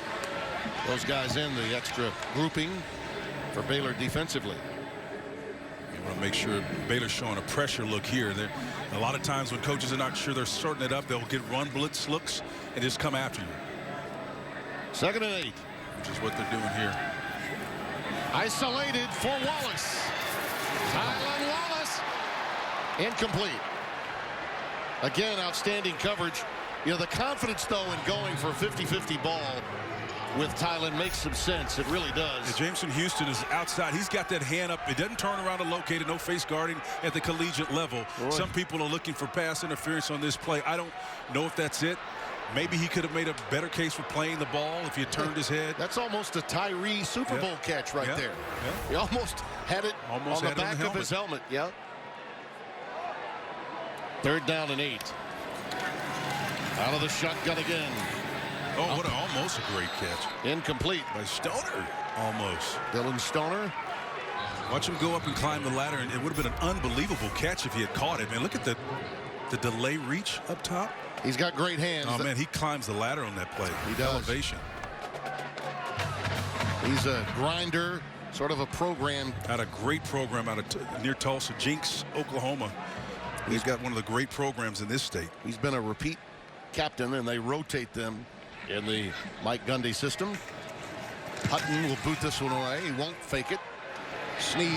those guys in, the extra grouping for Baylor defensively. You want to make sure Baylor's showing a pressure look here. A lot of times when coaches are not sure they're sorting it up, they'll get run blitz looks and just come after you. 2nd and 8. Which is what they're doing here. Isolated for Wallace. Tylan Wallace. Incomplete. Again, outstanding coverage. You know, the confidence, though, in going for a 50-50 ball with Tylan makes some sense. It really does. Yeah, Jamison Houston is outside. He's got that hand up. It doesn't turn around to locate it. No face guarding at the collegiate level. Boy. Some people are looking for pass interference on this play. I don't know if that's it. Maybe he could have made a better case for playing the ball if he had turned his head. That's almost a Tyree Super Bowl catch right there. He almost had it on the back of his helmet. Yeah. 3rd down and 8. Out of the shotgun again. Oh, what almost a great catch. Incomplete. By Stoner, almost. Dylan Stoner. Watch him go up and climb the ladder, and it would have been an unbelievable catch if he had caught it. Man, look at the delay reach up top. He's got great hands. Oh, man, he climbs the ladder on that play. He does. Elevation. He's a grinder, sort of a program. Had a great program out of near Tulsa, Jinx, Oklahoma. He's got one of the great programs in this state. He's been a repeat captain, and they rotate them in the Mike Gundy system. Hutton will boot this one away. He won't fake it. Sneed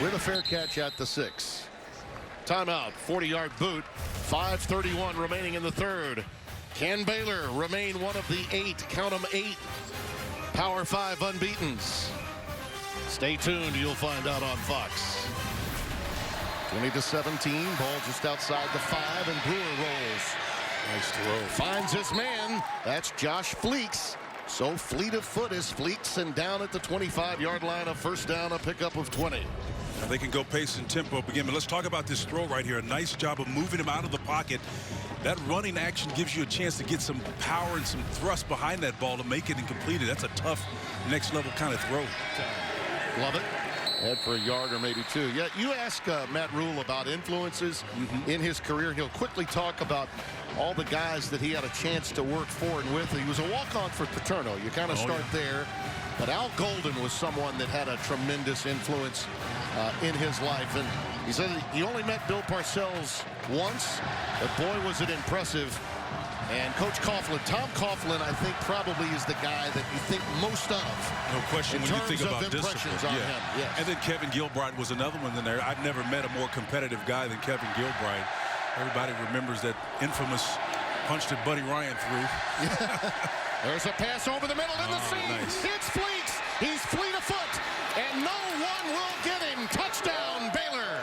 with a fair catch at the 6. Timeout, 40-yard boot. 5:31 remaining in the 3rd. Can Baylor remain one of the 8, count them 8, Power 5 unbeatens? Stay tuned, you'll find out on Fox. 20-17, ball just outside the 5, and Brewer rolls. Nice throw. Finds his man. That's Josh Fleeks. So fleet of foot is Fleeks, and down at the 25-yard line, a 1st down, a pickup of 20. Now they can go pace and tempo again, but let's talk about this throw right here. A nice job of moving him out of the pocket. That running action gives you a chance to get some power and some thrust behind that ball to make it and complete it. That's a tough next level kind of throw. Love it. Head for a yard or maybe 2. Yeah, you ask Matt Rule about influences in his career. He'll quickly talk about all the guys that he had a chance to work for and with. He was a walk-on for Paterno. You kind of start there. But Al Golden was someone that had a tremendous influence in his life. And he said he only met Bill Parcells once, but boy, was it impressive. And Coach Coughlin, Tom Coughlin, I think probably is the guy that you think most of. No question when you think about discipline. On him. Yes. And then Kevin Gilbride was another one in there. I've never met a more competitive guy than Kevin Gilbride. Everybody remembers that infamous punch that Buddy Ryan threw. There's a pass over the middle in the seam. Nice. It's Fleeks. He's fleet of foot, and no one will get him. Touchdown, Baylor.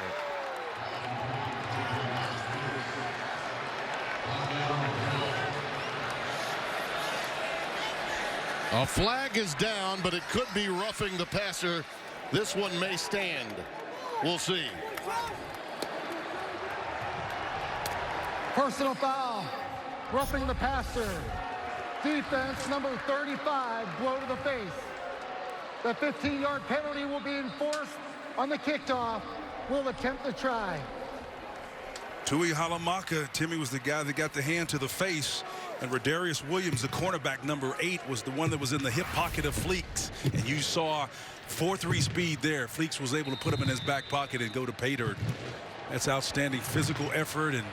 A flag is down, but it could be roughing the passer. This one may stand. We'll see. Personal foul. Roughing the passer. Defense number 35, blow to the face. The 15-yard penalty will be enforced on the kickoff. Will attempt to try. Tui Halamaka, Timmy, was the guy that got the hand to the face. And Rodarius Williams, the cornerback number 8, was the one that was in the hip pocket of Fleeks. And you saw 4.3 speed there. Fleeks was able to put him in his back pocket and go to pay dirt. That's outstanding physical effort and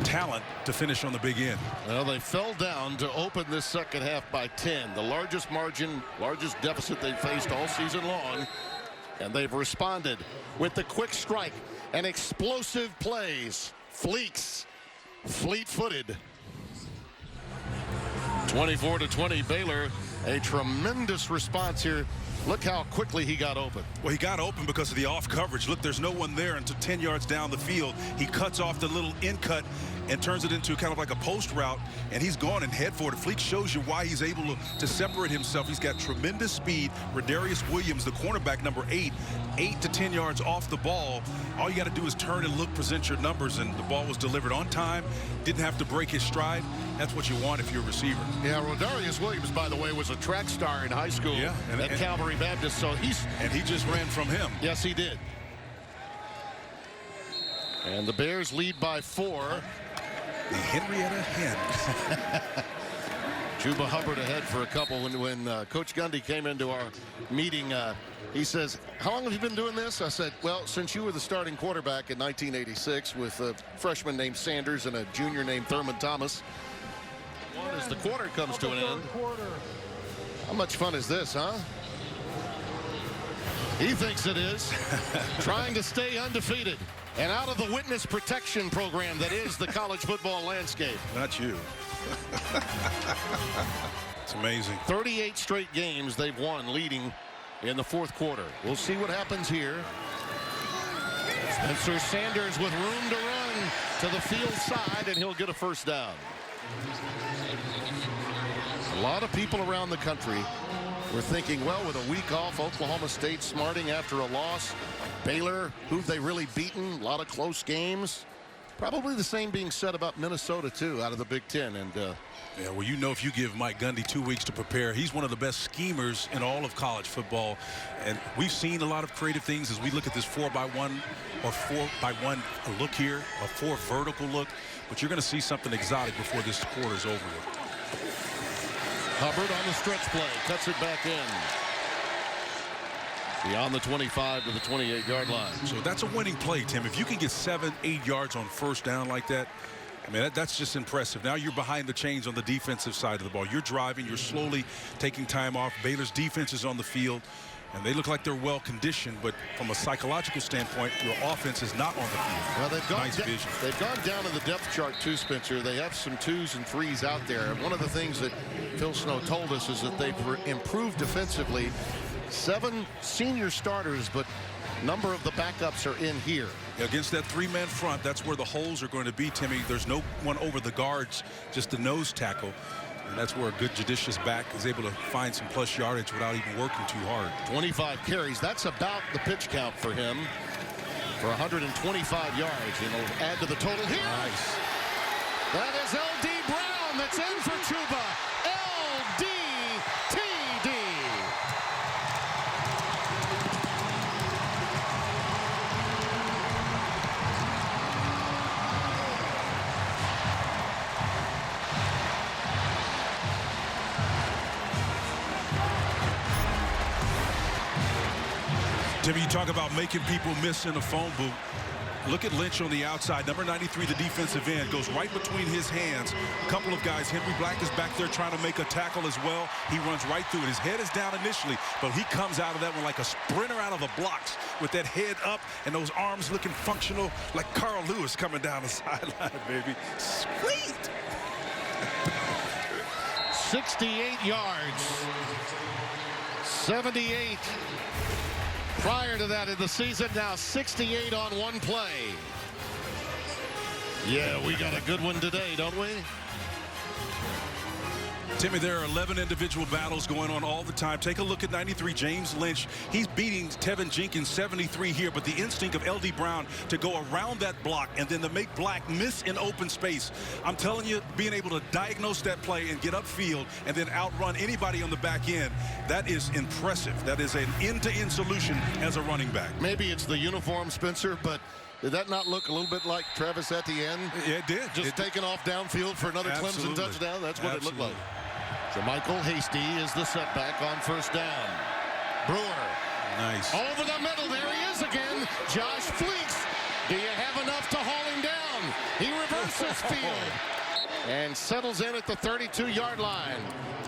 talent to finish on the big end. Well, they fell down to open this second half by 10. The largest margin, largest deficit they've faced all season long. And they've responded with the quick strike and explosive plays. Fleeks, fleet-footed. 24-20 Baylor. A tremendous response here. Look how quickly he got open. Well, he got open because of the off coverage. Look, there's no one there until 10 yards down the field. He cuts off the little in cut and turns it into kind of like a post route, and he's gone and head for it. Fleet shows you why he's able to separate himself. He's got tremendous speed. Rodarius Williams, the cornerback number 8, 8 to 10 yards off the ball. All you got to do is turn and look, present your numbers, and the ball was delivered on time. Didn't have to break his stride. That's what you want if you're a receiver. Yeah, Rodarius Williams, by the way, was a track star in high school at Calvary Baptist, so he just ran from him. Yes, he did. And the Bears lead by 4. The Henrietta Hens. Chuba Hubbard ahead for a couple. When Coach Gundy came into our meeting, he says, "How long have you been doing this?" I said, "Well, since you were the starting quarterback in 1986 with a freshman named Sanders and a junior named Thurman Thomas." As the quarter comes to an end. How much fun is this, huh? He thinks it is. Trying to stay undefeated and out of the witness protection program that is the college football landscape. Not you. It's amazing. 38 straight games they've won leading in the fourth quarter. We'll see what happens here. Spencer Sanders with room to run to the field side, and he'll get a first down. A lot of people around the country were thinking, well, with a week off, Oklahoma State smarting after a loss. Baylor, who've they really beaten? A lot of close games. Probably the same being said about Minnesota, too, out of the Big Ten. And yeah, well, you know, if you give Mike Gundy 2 weeks to prepare, he's one of the best schemers in all of college football. And we've seen a lot of creative things as we look at this 4x1 or 4x1 look here, a 4 vertical look. But you're going to see something exotic before this quarter's over with. Hubbard on the stretch play, cuts it back in. Beyond the 25 to the 28-yard line. So that's a winning play, Tim. If you can get 7-8 yards on first down like that, I mean, that's just impressive. Now you're behind the chains on the defensive side of the ball. You're driving. You're slowly taking time off. Baylor's defense is on the field, and they look like they're well conditioned. But from a psychological standpoint, your offense is not on the field. Well, they've gone, nice vision. They've gone down to the depth chart too, Spencer. They have some 2s and 3s out there. And one of the things that Phil Snow told us is that they've improved defensively. 7 senior starters, but number of the backups are in here. Against that 3-man front, that's where the holes are going to be, Timmy. There's no one over the guards, just the nose tackle. And that's where a good judicious back is able to find some plus yardage without even working too hard. 25 carries. That's about the pitch count for him for 125 yards. And he'll add to the total here. Nice. That is L.D. Brown. That's in for Chuba. L.D.T.D. Timmy, you talk about making people miss in a phone booth. Look at Lynch on the outside. Number 93, the defensive end, goes right between his hands. A couple of guys. Henry Black is back there trying to make a tackle as well. He runs right through it. His head is down initially, but he comes out of that one like a sprinter out of the blocks with that head up and those arms looking functional like Carl Lewis coming down the sideline, baby. Sweet. 68 yards. 78 prior to that in the season. Now 68 on one play. Yeah, we got a good one today, don't we? Timmy, there are 11 individual battles going on all the time. Take a look at 93, James Lynch. He's beating Tevin Jenkins 73 here, but the instinct of L.D. Brown to go around that block and then to make Black miss in open space. I'm telling you, being able to diagnose that play and get upfield and then outrun anybody on the back end, that is impressive. That is an end-to-end solution as a running back. Maybe it's the uniform, Spencer, but did that not look a little bit like Travis Etienne? Yeah, it did. Just taking off downfield for another Clemson touchdown? That's what it looked like. So Michael Hasty is the setback on first down. Brewer. Nice. Over the middle. There he is again. Josh Fleeks. Do you have enough to haul him down? He reverses field and settles in at the 32-yard line.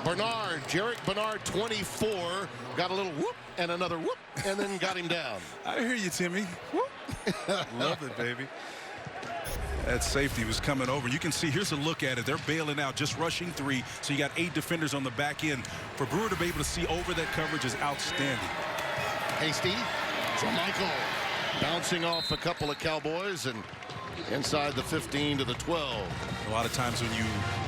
Bernard, Jarek Bernard, 24, got a little whoop and another whoop, and then got him down. I hear you, Timmy. Whoop. Love it, baby. That safety was coming over. You can see, here's a look at it. They're bailing out, just rushing 3. So you got 8 defenders on the back end. For Brewer to be able to see over that coverage is outstanding. Hasty to Michael. Bouncing off a couple of Cowboys and inside the 15 to the 12. A lot of times when you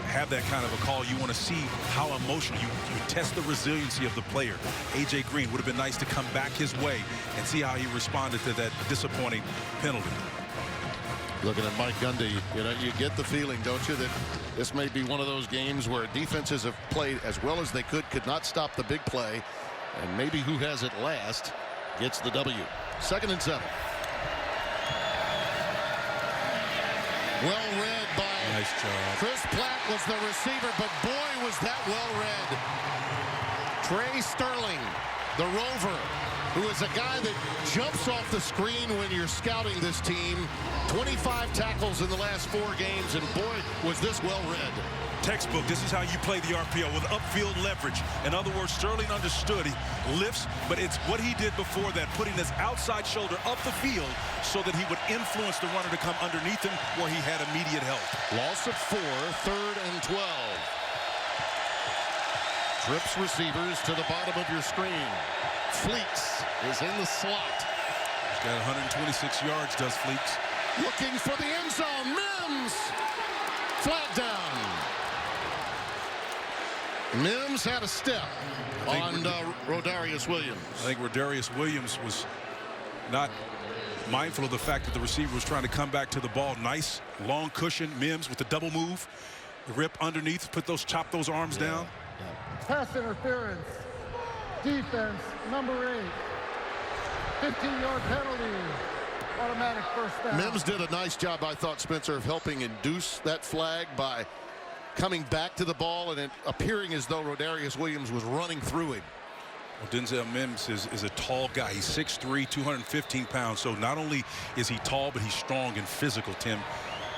have that kind of a call, you want to see how emotional you test the resiliency of the player. A.J. Green would have been nice to come back his way and see how he responded to that disappointing penalty. Looking at Mike Gundy, you get the feeling, don't you, that this may be one of those games where defenses have played as well as they could not stop the big play, and maybe who has it last gets the W. 2nd and 7. Well read by nice job. Chris Platt was the receiver, but boy was that well read. Trey Sterling, the rover, who is a guy that jumps off the screen when you're scouting this team. 25 tackles in the last 4 games, and boy, was this well read. Textbook, this is how you play the RPO, with upfield leverage. In other words, Sterling understood. He lifts, but it's what he did before that, putting his outside shoulder up the field so that he would influence the runner to come underneath him where he had immediate help. Loss of 4, 3rd and 12. Trips receivers to the bottom of your screen. Fleeks is in the slot. He's got 126 yards, does Fleeks. Looking for the end zone. Mims. Flat down. Mims had a step on Rodarius Williams. I think Rodarius Williams was not mindful of the fact that the receiver was trying to come back to the ball. Nice long cushion. Mims with the double move. The rip underneath. Chop those arms down. Pass interference. Defense, number 8. 15-yard penalty. Automatic first down. Mims did a nice job, I thought, Spencer, of helping induce that flag by coming back to the ball and it appearing as though Rodarius Williams was running through him. Well, Denzel Mims is a tall guy. He's 6'3", 215 pounds. So not only is he tall, but he's strong and physical, Tim.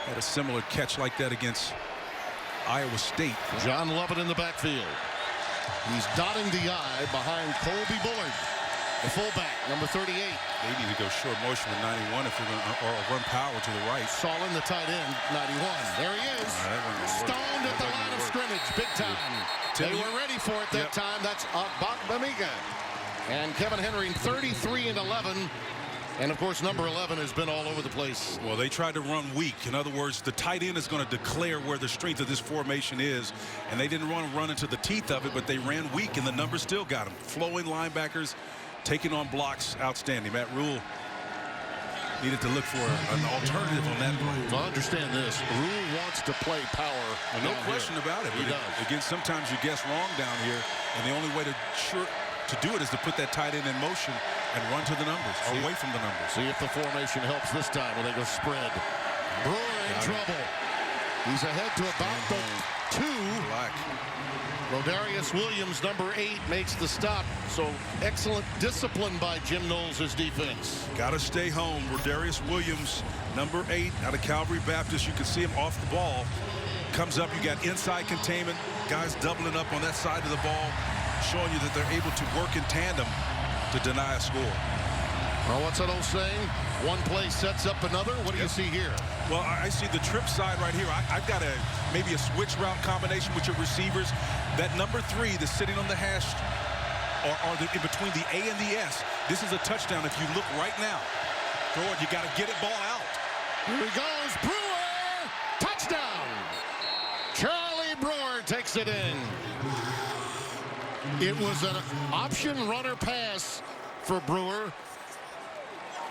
Had a similar catch like that against Iowa State. John Lovett in the backfield. He's dotting the I behind Colby Bullard, the fullback, number 38. They need to go short motion with 91 if they're going to, or run power to the right. Solon, the tight end, 91. There he is. Stoned at the line of scrimmage, big time. They were ready for it that time. That's Bamiga. And Kevin Henry, 33 and 11. And, of course, number 11 has been all over the place. Well, they tried to run weak. In other words, the tight end is going to declare where the strength of this formation is. And they didn't want to run into the teeth of it, but they ran weak, and the numbers still got them. Flowing linebackers, taking on blocks, outstanding. Matt Rule needed to look for an alternative on that play. Well, understand this. Rule wants to play power. Well, no question about it. He does. Again, sometimes you guess wrong down here, and the only way to do it is to put that tight end in motion and run to the numbers, away from the numbers. See if the formation helps this time when they go spread. Brewer in trouble. He's ahead to about the 2. Black. Rodarius Williams, number 8, makes the stop. So excellent discipline by Jim Knowles' defense. Got to stay home. Rodarius Williams, number 8, out of Calvary Baptist. You can see him off the ball. Comes up, you got inside containment. Guys doubling up on that side of the ball, showing you that they're able to work in tandem to deny a score. Well, what's that old saying? One play sets up another. What do you see here? Well, I see the trip side right here. I've got maybe a switch route combination with your receivers. That number 3 that's sitting on the hash, or in between the A and the S. This is a touchdown if you look right now. George, you got to get it ball out. Here he goes. Brewer! Touchdown! Charlie Brewer takes it in. It was an option runner pass for Brewer,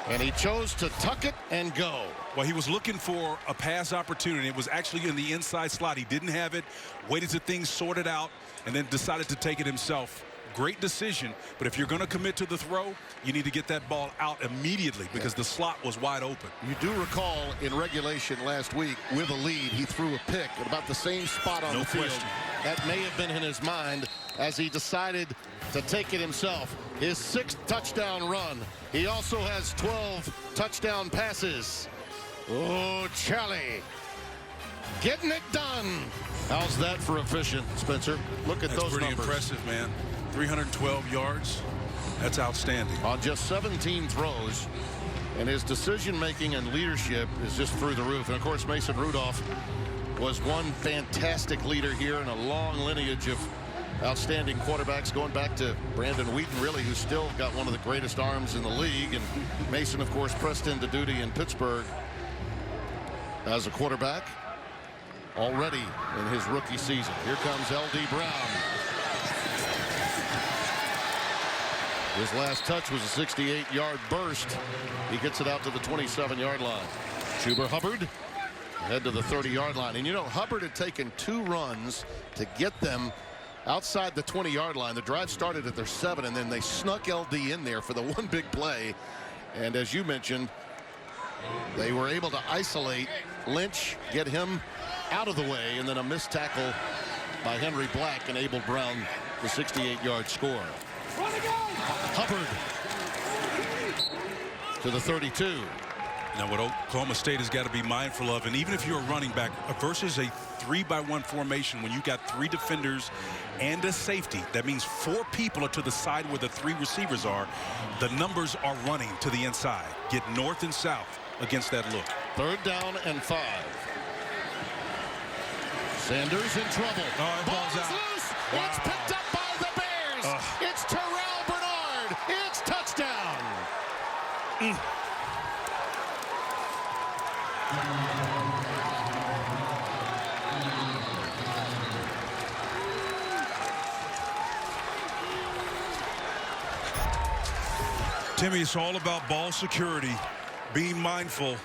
and he chose to tuck it and go. Well, he was looking for a pass opportunity. It was actually in the inside slot. He didn't have it, waited till things sorted out, and then decided to take it himself. Great decision, but if you're going to commit to the throw, you need to get that ball out immediately because the slot was wide open. You do recall in regulation last week with a lead, he threw a pick at about the same spot on the field. Question. That may have been in his mind as he decided to take it himself. His 6th touchdown run. He also has 12 touchdown passes. Oh, Charlie, getting it done. How's that for efficient, Spencer? Look at those pretty numbers. Impressive, man. 312 yards. That's outstanding. On just 17 throws, and his decision-making and leadership is just through the roof. And, of course, Mason Rudolph was one fantastic leader here in a long lineage of outstanding quarterbacks going back to Brandon Wheaton, really, who's still got one of the greatest arms in the league. And Mason, of course, pressed into duty in Pittsburgh as a quarterback already in his rookie season. Here comes L.D. Brown. His last touch was a 68-yard burst. He gets it out to the 27-yard line. Chuba Hubbard head to the 30-yard line. And, you know, Hubbard had taken 2 runs to get them outside the 20-yard line. The drive started at their 7, and then they snuck LD in there for the one big play. And as you mentioned, they were able to isolate Lynch, get him out of the way, and then a missed tackle by Henry Black enabled Brown the 68-yard score. Hubbard to the 32. Now, what Oklahoma State has got to be mindful of, and even if you're a running back versus a 3-by-1 formation, when you got 3 defenders and a safety, that means 4 people are to the side where the 3 receivers are. The numbers are running to the inside. Get north and south against that look. 3rd down and 5. Sanders in trouble. Ball's out. Loose. Wow. It's picked up by the Bears. It's Terrell Bernard. It's touchdown. Timmy, it's all about ball security, being mindful.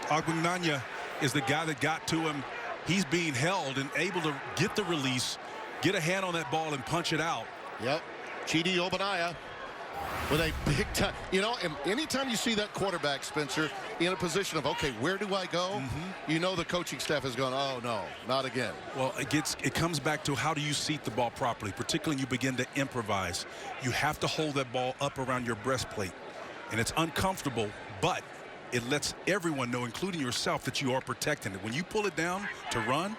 Agbagnanya is the guy that got to him. He's being held and able to get the release, get a hand on that ball and punch it out. Yep. Chidi Obanaya with a big time. You know, anytime you see that quarterback, Spencer, in a position of, okay, where do I go? You know the coaching staff is going, oh, no, not again. Well, it comes back to how do you seat the ball properly, particularly when you begin to improvise. You have to hold that ball up around your breastplate. And it's uncomfortable, but it lets everyone know, including yourself, that you are protecting it. When you pull it down to run,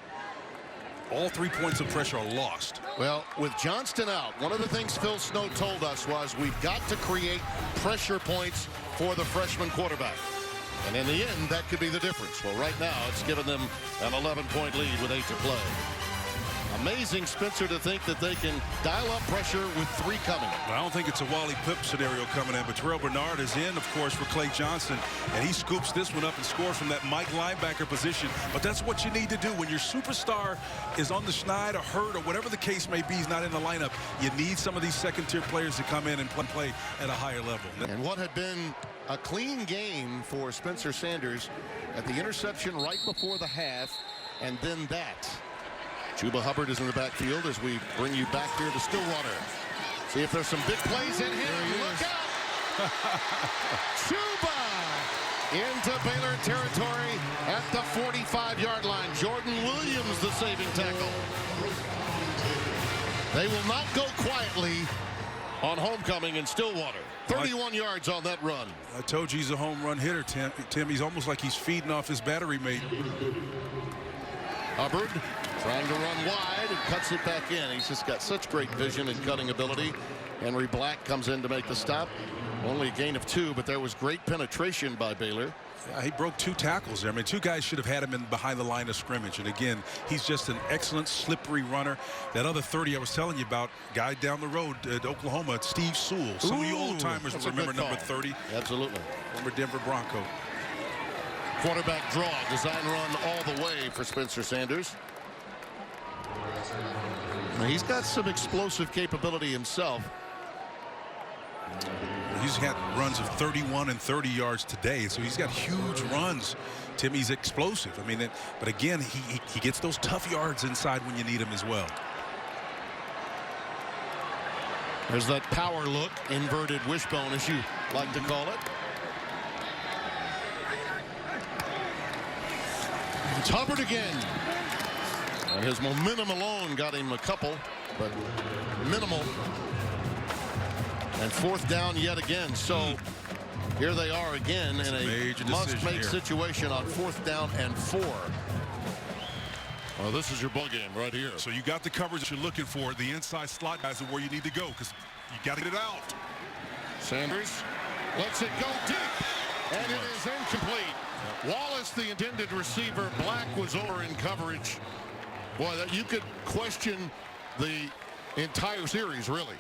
all 3 points of pressure are lost. Well, with Johnston out, one of the things Phil Snow told us was we've got to create pressure points for the freshman quarterback. And in the end, that could be the difference. Well, right now, it's given them an 11-point lead with 8 to play. Amazing, Spencer, to think that they can dial up pressure with 3 coming. Well, I don't think it's a Wally Pip scenario coming in, but Terrell Bernard is in, of course, for Clay Johnson, and he scoops this one up and scores from that Mike linebacker position. But that's what you need to do when your superstar is on the schneid or hurt or whatever the case may be, he's not in the lineup. You need some of these second-tier players to come in and play at a higher level. And what had been a clean game for Spencer Sanders at the interception right before the half, and then that. Chuba Hubbard is in the backfield as we bring you back here to Stillwater. See if there's some big plays in here. Look out! Chuba into Baylor territory at the 45-yard line. Jordan Williams, the saving tackle. They will not go quietly on homecoming in Stillwater. 31 yards on that run. I told you he's a home run hitter, Tim. He's almost like he's feeding off his battery mate. Hubbard trying to run wide and cuts it back in. He's just got such great vision and cutting ability. Henry Black comes in to make the stop. Only a gain of 2, but there was great penetration by Baylor. He broke 2 tackles there. I mean, 2 guys should have had him in behind the line of scrimmage. And again, he's just an excellent slippery runner. That other 30 I was telling you about, guy down the road at Oklahoma, Steve Sewell. Some of you old timers will remember number 30. Absolutely. Former Denver Bronco. Quarterback draw, design run all the way for Spencer Sanders. He's got some explosive capability himself. He's had runs of 31 and 30 yards today, so he's got huge runs. Tim, he's explosive. I mean, but again, he gets those tough yards inside when you need him as well. There's that power look, inverted wishbone, as you like to call it. It's Hubbard again. And his momentum alone got him a couple, but minimal. And fourth down yet again. So here they are again in a must-make situation on fourth down and 4. Well, this is your ball game right here. So you got the coverage that you're looking for. The inside slot guys are where you need to go because you got to get it out. Sanders lets it go deep, and it is incomplete. Wallace, the intended receiver. Black was over in coverage. Boy, that you could question the entire series, really.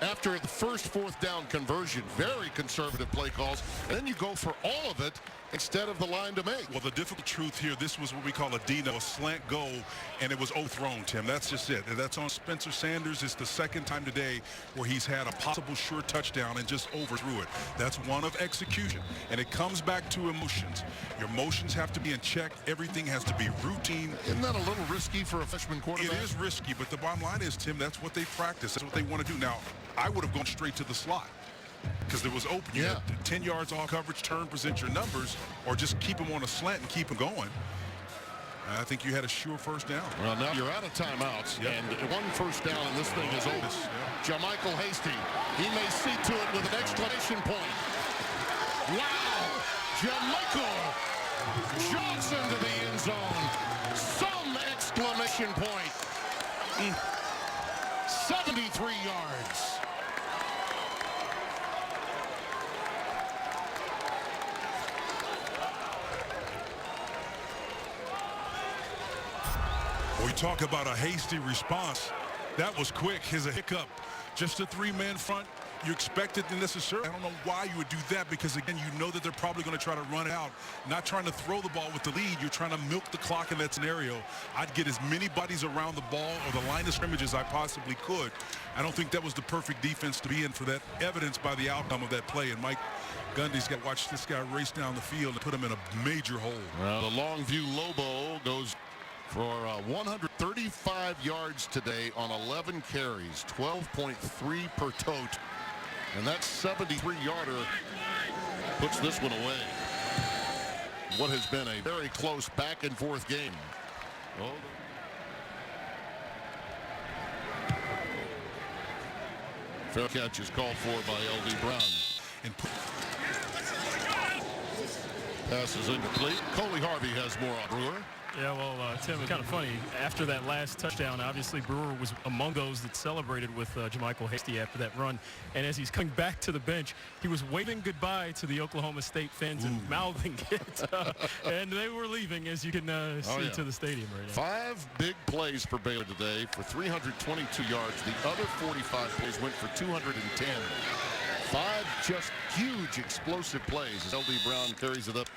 After the first fourth down conversion, very conservative play calls, and then you go for all of it instead of the line to make. Well, the difficult truth here, this was what we call a Dino, a slant goal, and it was overthrown, Tim. That's just it. And that's on Spencer Sanders. It's the second time today where he's had a possible sure touchdown and just overthrew it. That's one of execution, and it comes back to emotions. Your emotions have to be in check. Everything has to be routine. Isn't that a little risky for a freshman quarterback? It is risky, but the bottom line is, Tim, that's what they practice. That's what they want to do. Now, I would have gone straight to the slot because it was open. You had 10 yards off coverage, turn, present your numbers, or just keep them on a slant and keep them going. I think you had a sure first down. Well, now you're out of timeouts, and one first down, and this thing is over. Jermichael Hasty, he may see to it with an exclamation point. Wow! Jermichael jogs into the end zone. Some exclamation point. 73 yards. We talk about a hasty response. That was quick. Here's a hiccup. Just a three-man front. You expect it necessarily. I don't know why you would do that because, again, you know that they're probably going to try to run out. Not trying to throw the ball with the lead. You're trying to milk the clock in that scenario. I'd get as many bodies around the ball or the line of scrimmage as I possibly could. I don't think that was the perfect defense to be in for that, evidenced by the outcome of that play. And Mike Gundy's got to watch this guy race down the field and put him in a major hole. Well, the Longview Lobo goes for 135 yards today on 11 carries, 12.3 per tote. And that 73-yarder puts this one away. What has been a very close back-and-forth game. Oh. Fair catch is called for by L.D. Brown. And pass is incomplete. Coley Harvey has more on Brewer. Yeah, well, Tim, it's kind of funny. After that last touchdown, obviously Brewer was among those that celebrated with Jermichael Hasty after that run. And as he's coming back to the bench, he was waving goodbye to the Oklahoma State fans and mouthing it. And they were leaving, as you can see, to the stadium right now. 5 big plays for Baylor today for 322 yards. The other 45 plays went for 210. 5 just huge explosive plays as L.D. Brown carries it up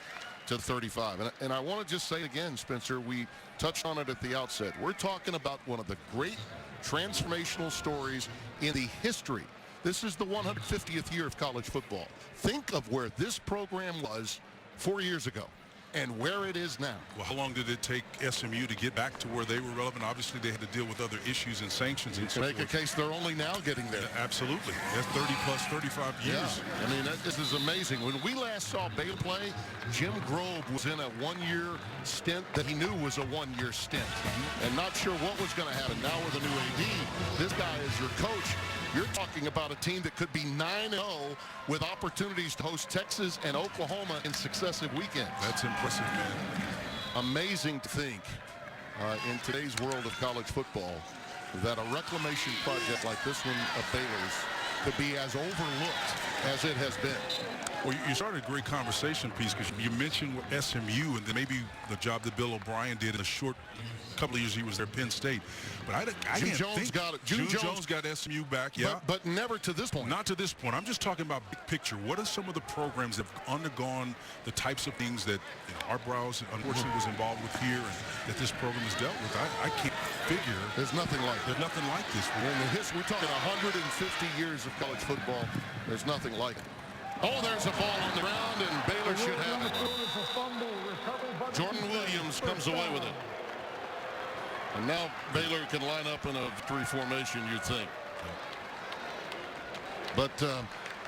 to 35. And I want to just say again, Spencer, we touched on it at the outset. We're talking about one of the great transformational stories in the history. This is the 150th year of college football. Think of where this program was 4 years ago and where it is now. Well, how long did it take SMU to get back to where they were relevant? Obviously, they had to deal with other issues and sanctions and so forth. Make a case they're only now getting there. Absolutely. That's 30 plus 35 years. Yeah. I mean, this is amazing. When we last saw Baylor play, Jim Grove was in a one-year stint that he knew was a one-year stint. And not sure what was going to happen. Now with a new AD, this guy is your coach. You're talking about a team that could be 9-0 with opportunities to host Texas and Oklahoma in successive weekends. That's impressive, man. Amazing to think in today's world of college football that a reclamation project like this one of Baylor's could be as overlooked as it has been. Well, you started a great conversation piece because you mentioned SMU and then maybe the job that Bill O'Brien did in a short couple of years he was there at Penn State. But I Jim didn't Jones think got it. Jim Jones got SMU back, yeah. But never to this point. Not to this point. I'm just talking about big picture. What are some of the programs that have undergone the types of things that Art Browse unfortunately was involved with here and that this program has dealt with? I can't figure. There's nothing like it. There's nothing like this. In the history, we're talking 150 years of college football. There's nothing like it. Oh, there's a ball on the ground, and Baylor should have it. Jordan Williams comes away with it. And now Baylor can line up in a victory formation, you'd think. But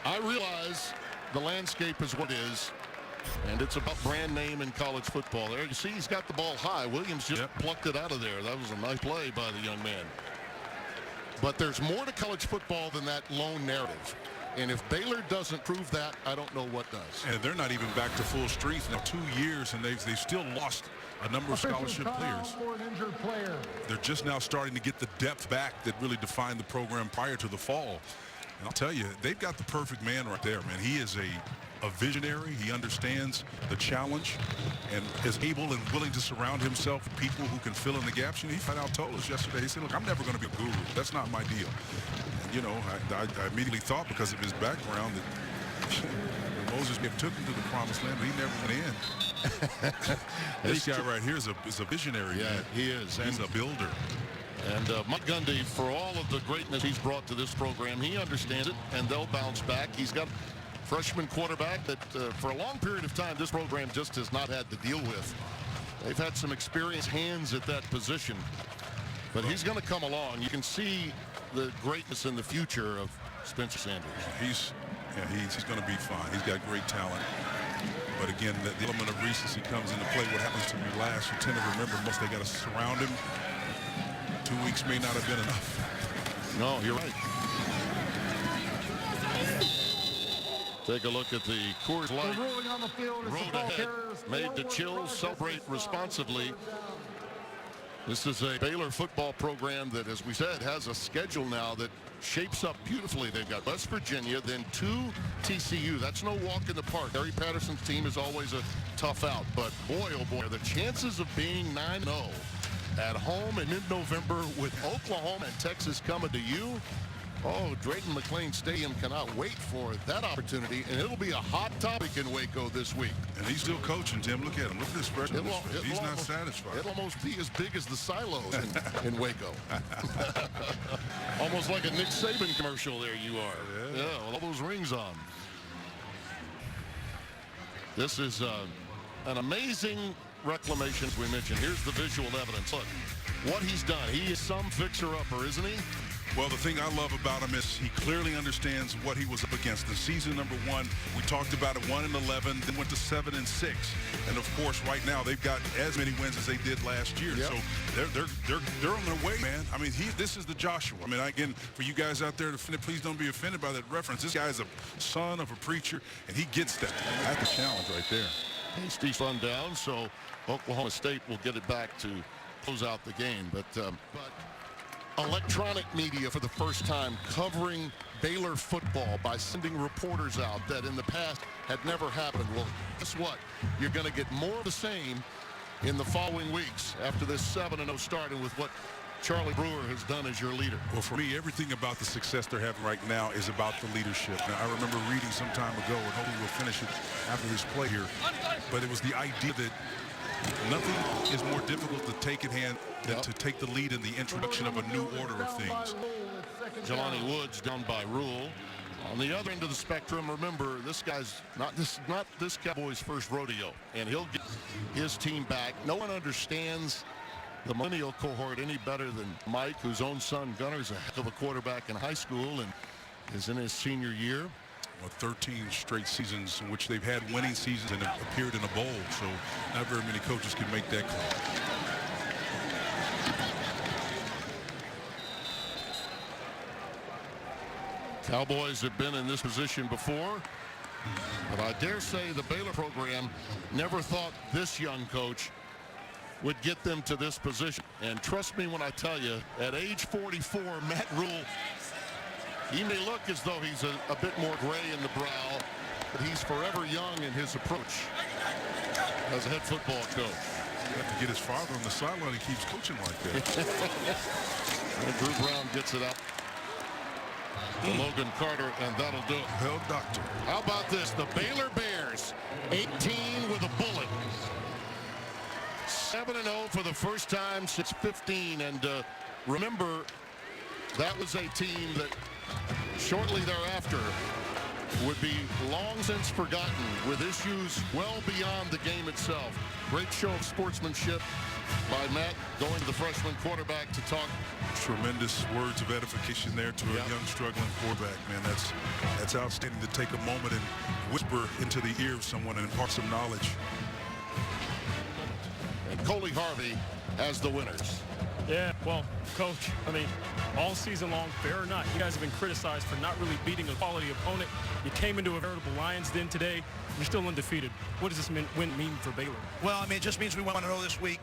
I realize the landscape is what it is, and it's about brand name in college football. There you see he's got the ball high. Williams just plucked it out of there. That was a nice play by the young man. But there's more to college football than that lone narrative. And if Baylor doesn't prove that, I don't know what does. And they're not even back to full strength now. 2 years, and they've still lost a number of scholarship players. They're just now starting to get the depth back that really defined the program prior to the fall. And I'll tell you, they've got the perfect man right there, man. He is a visionary. He understands the challenge and is able and willing to surround himself with people who can fill in the gaps. You know, he flat out told us yesterday, he said, look, I'm never going to be a guru. That's not my deal. And, you know, I immediately thought, because of his background, that Moses took him to the promised land, but he never went in. This guy right here is a visionary. Yeah, he is. He's a builder. And Mike Gundy, for all of the greatness he's brought to this program, he understands it, and they'll bounce back. He's got a freshman quarterback that for a long period of time this program just has not had to deal with. They've had some experienced hands at that position, but he's going to come along. You can see the greatness in the future of Spencer Sanders. He's going to be fine. He's got great talent. But again, the element of recency comes into play. What happens to me last, you tend to remember most. They got to surround him. 2 weeks may not have been enough. No, you're right. Take a look at the Coors Light road ahead. Made to chill, celebrate responsibly. This is a Baylor football program that, as we said, has a schedule now that shapes up beautifully. They've got West Virginia, then 2 TCU. That's no walk in the park. Gary Patterson's team is always a tough out. But boy, oh boy, the chances of being 9-0 at home in mid-November with Oklahoma and Texas coming to you. Oh, Drayton McClain Stadium cannot wait for that opportunity, and it'll be a hot topic in Waco this week. And he's still coaching, Tim. Look at him. Look at this freshman. He's not satisfied. It'll almost be as big as the silos in Waco. Almost like a Nick Saban commercial there you are. Yeah, with all those rings on. This is an amazing reclamation, as we mentioned. Here's the visual evidence. Look, what he's done. He is some fixer-upper, isn't he? Well, the thing I love about him is he clearly understands what he was up against. The season number 1, we talked about it, 1-11, then went to 7-6, and of course, right now they've got as many wins as they did last year. Yep. So they're on their way, man. I mean, this is the Joshua. I mean, again, for you guys out there, please don't be offended by that reference. This guy is a son of a preacher, and he gets that. That's the challenge right there. Hasty run down, so Oklahoma State will get it back to close out the game. But electronic media for the first time covering Baylor football by sending reporters out that in the past had never happened. Well, guess what? You're going to get more of the same in the following weeks after this 7-0 start, and with what Charlie Brewer has done as your leader. Well, for me, everything about the success they're having right now is about the leadership. Now, I remember reading some time ago, and hopefully we'll finish it after this play here, but it was the idea that nothing is more difficult to take in hand than to take the lead in the introduction of a new order of things. Jelani Woods down by Rule. On the other end of the spectrum, remember, this guy's not this Cowboys' first rodeo, and he'll get his team back. No one understands the millennial cohort any better than Mike, whose own son Gunner's a heck of a quarterback in high school and is in his senior year. Well, 13 straight seasons in which they've had winning seasons and have appeared in a bowl, so not very many coaches can make that call. Cowboys have been in this position before, but I dare say the Baylor program never thought this young coach would get them to this position. And trust me when I tell you, at age 44, Matt Rule, he may look as though he's a bit more gray in the brow, but he's forever young in his approach as a head football coach. You have to get his father on the sideline. He keeps coaching like that. And Drew Brown gets it up to Logan Carter, and that'll do it. Hell, doctor. How about this? The Baylor Bears, 18 with a bullet. 7-0 for the first time since 15, and Remember, that was a team that shortly thereafter would be long since forgotten, with issues well beyond the game itself. Great show of sportsmanship by Matt, going to the freshman quarterback to talk. Tremendous words of edification there to a young, struggling quarterback, man. That's outstanding to take a moment and whisper into the ear of someone and impart some knowledge. And Coley Harvey has the winners. Yeah, well, Coach, I mean, all season long, fair or not, you guys have been criticized for not really beating a quality opponent. You came into a veritable Lions den today. You're still undefeated. What does this win mean for Baylor? Well, I mean, it just means we won 1-0 this week.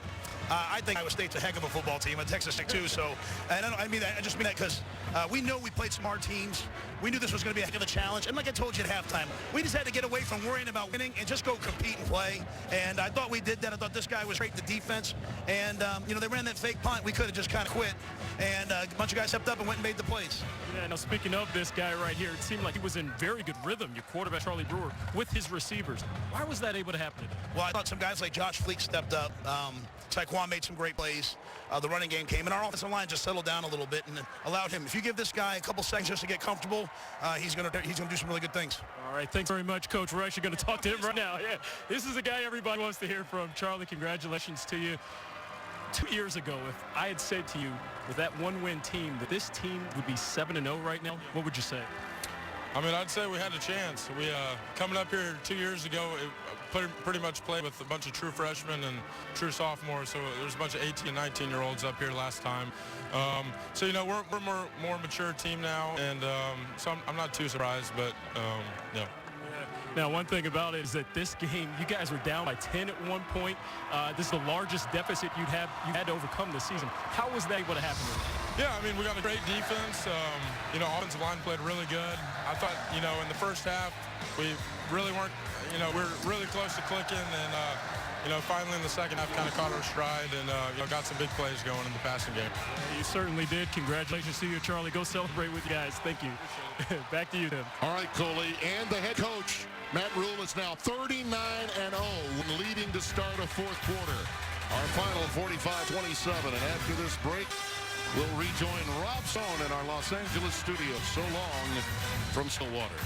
I think Iowa State's a heck of a football team, and Texas Tech too. So, and I just mean that because we know we played some hard teams. We knew this was going to be a heck of a challenge. And like I told you at halftime, we just had to get away from worrying about winning and just go compete and play. And I thought we did that. I thought this guy was great, the defense. And, they ran that fake punt. We could have just kind of quit. And a bunch of guys stepped up and went and made the plays. Yeah, now speaking of this guy right here, it seemed like he was in very good rhythm, your quarterback, Charlie Brewer, with his receivers. Why was that able to happen today? Well, I thought some guys like Josh Fleek stepped up. Taekwon made some great plays. The running game came, and our offensive line just settled down a little bit and allowed him. If you give this guy a couple seconds just to get comfortable, he's gonna do some really good things. All right, thanks very much, Coach. We're actually going to talk to him right now. Yeah, this is a guy everybody wants to hear from. Charlie, congratulations to you. 2 years ago, if I had said to you with that one-win team that this team would be 7-0 right now, what would you say? I mean, I'd say we had a chance. We coming up here 2 years ago, pretty much played with a bunch of true freshmen and true sophomores. So there's a bunch of 18 and 19-year-olds up here last time. So we're more mature team now, and so I'm not too surprised. But yeah. Now, one thing about it is that this game, you guys were down by 10 at one point. This is the largest deficit you had to overcome this season. How was that able to happen? Yeah, I mean, we got a great defense. Offensive line played really good. I thought, in the first half, we really weren't, we were really close to clicking. And, finally in the second half, kind of caught our stride and, got some big plays going in the passing game. You certainly did. Congratulations to you, Charlie. Go celebrate with you guys. Thank you. Back to you, Tim. All right, Coley, and the head coach, Matt Rule, is now 39-0 when leading to start a fourth quarter. Our final 45-27, and after this break, we'll rejoin Rob Stone in our Los Angeles studio. So long from Stillwater.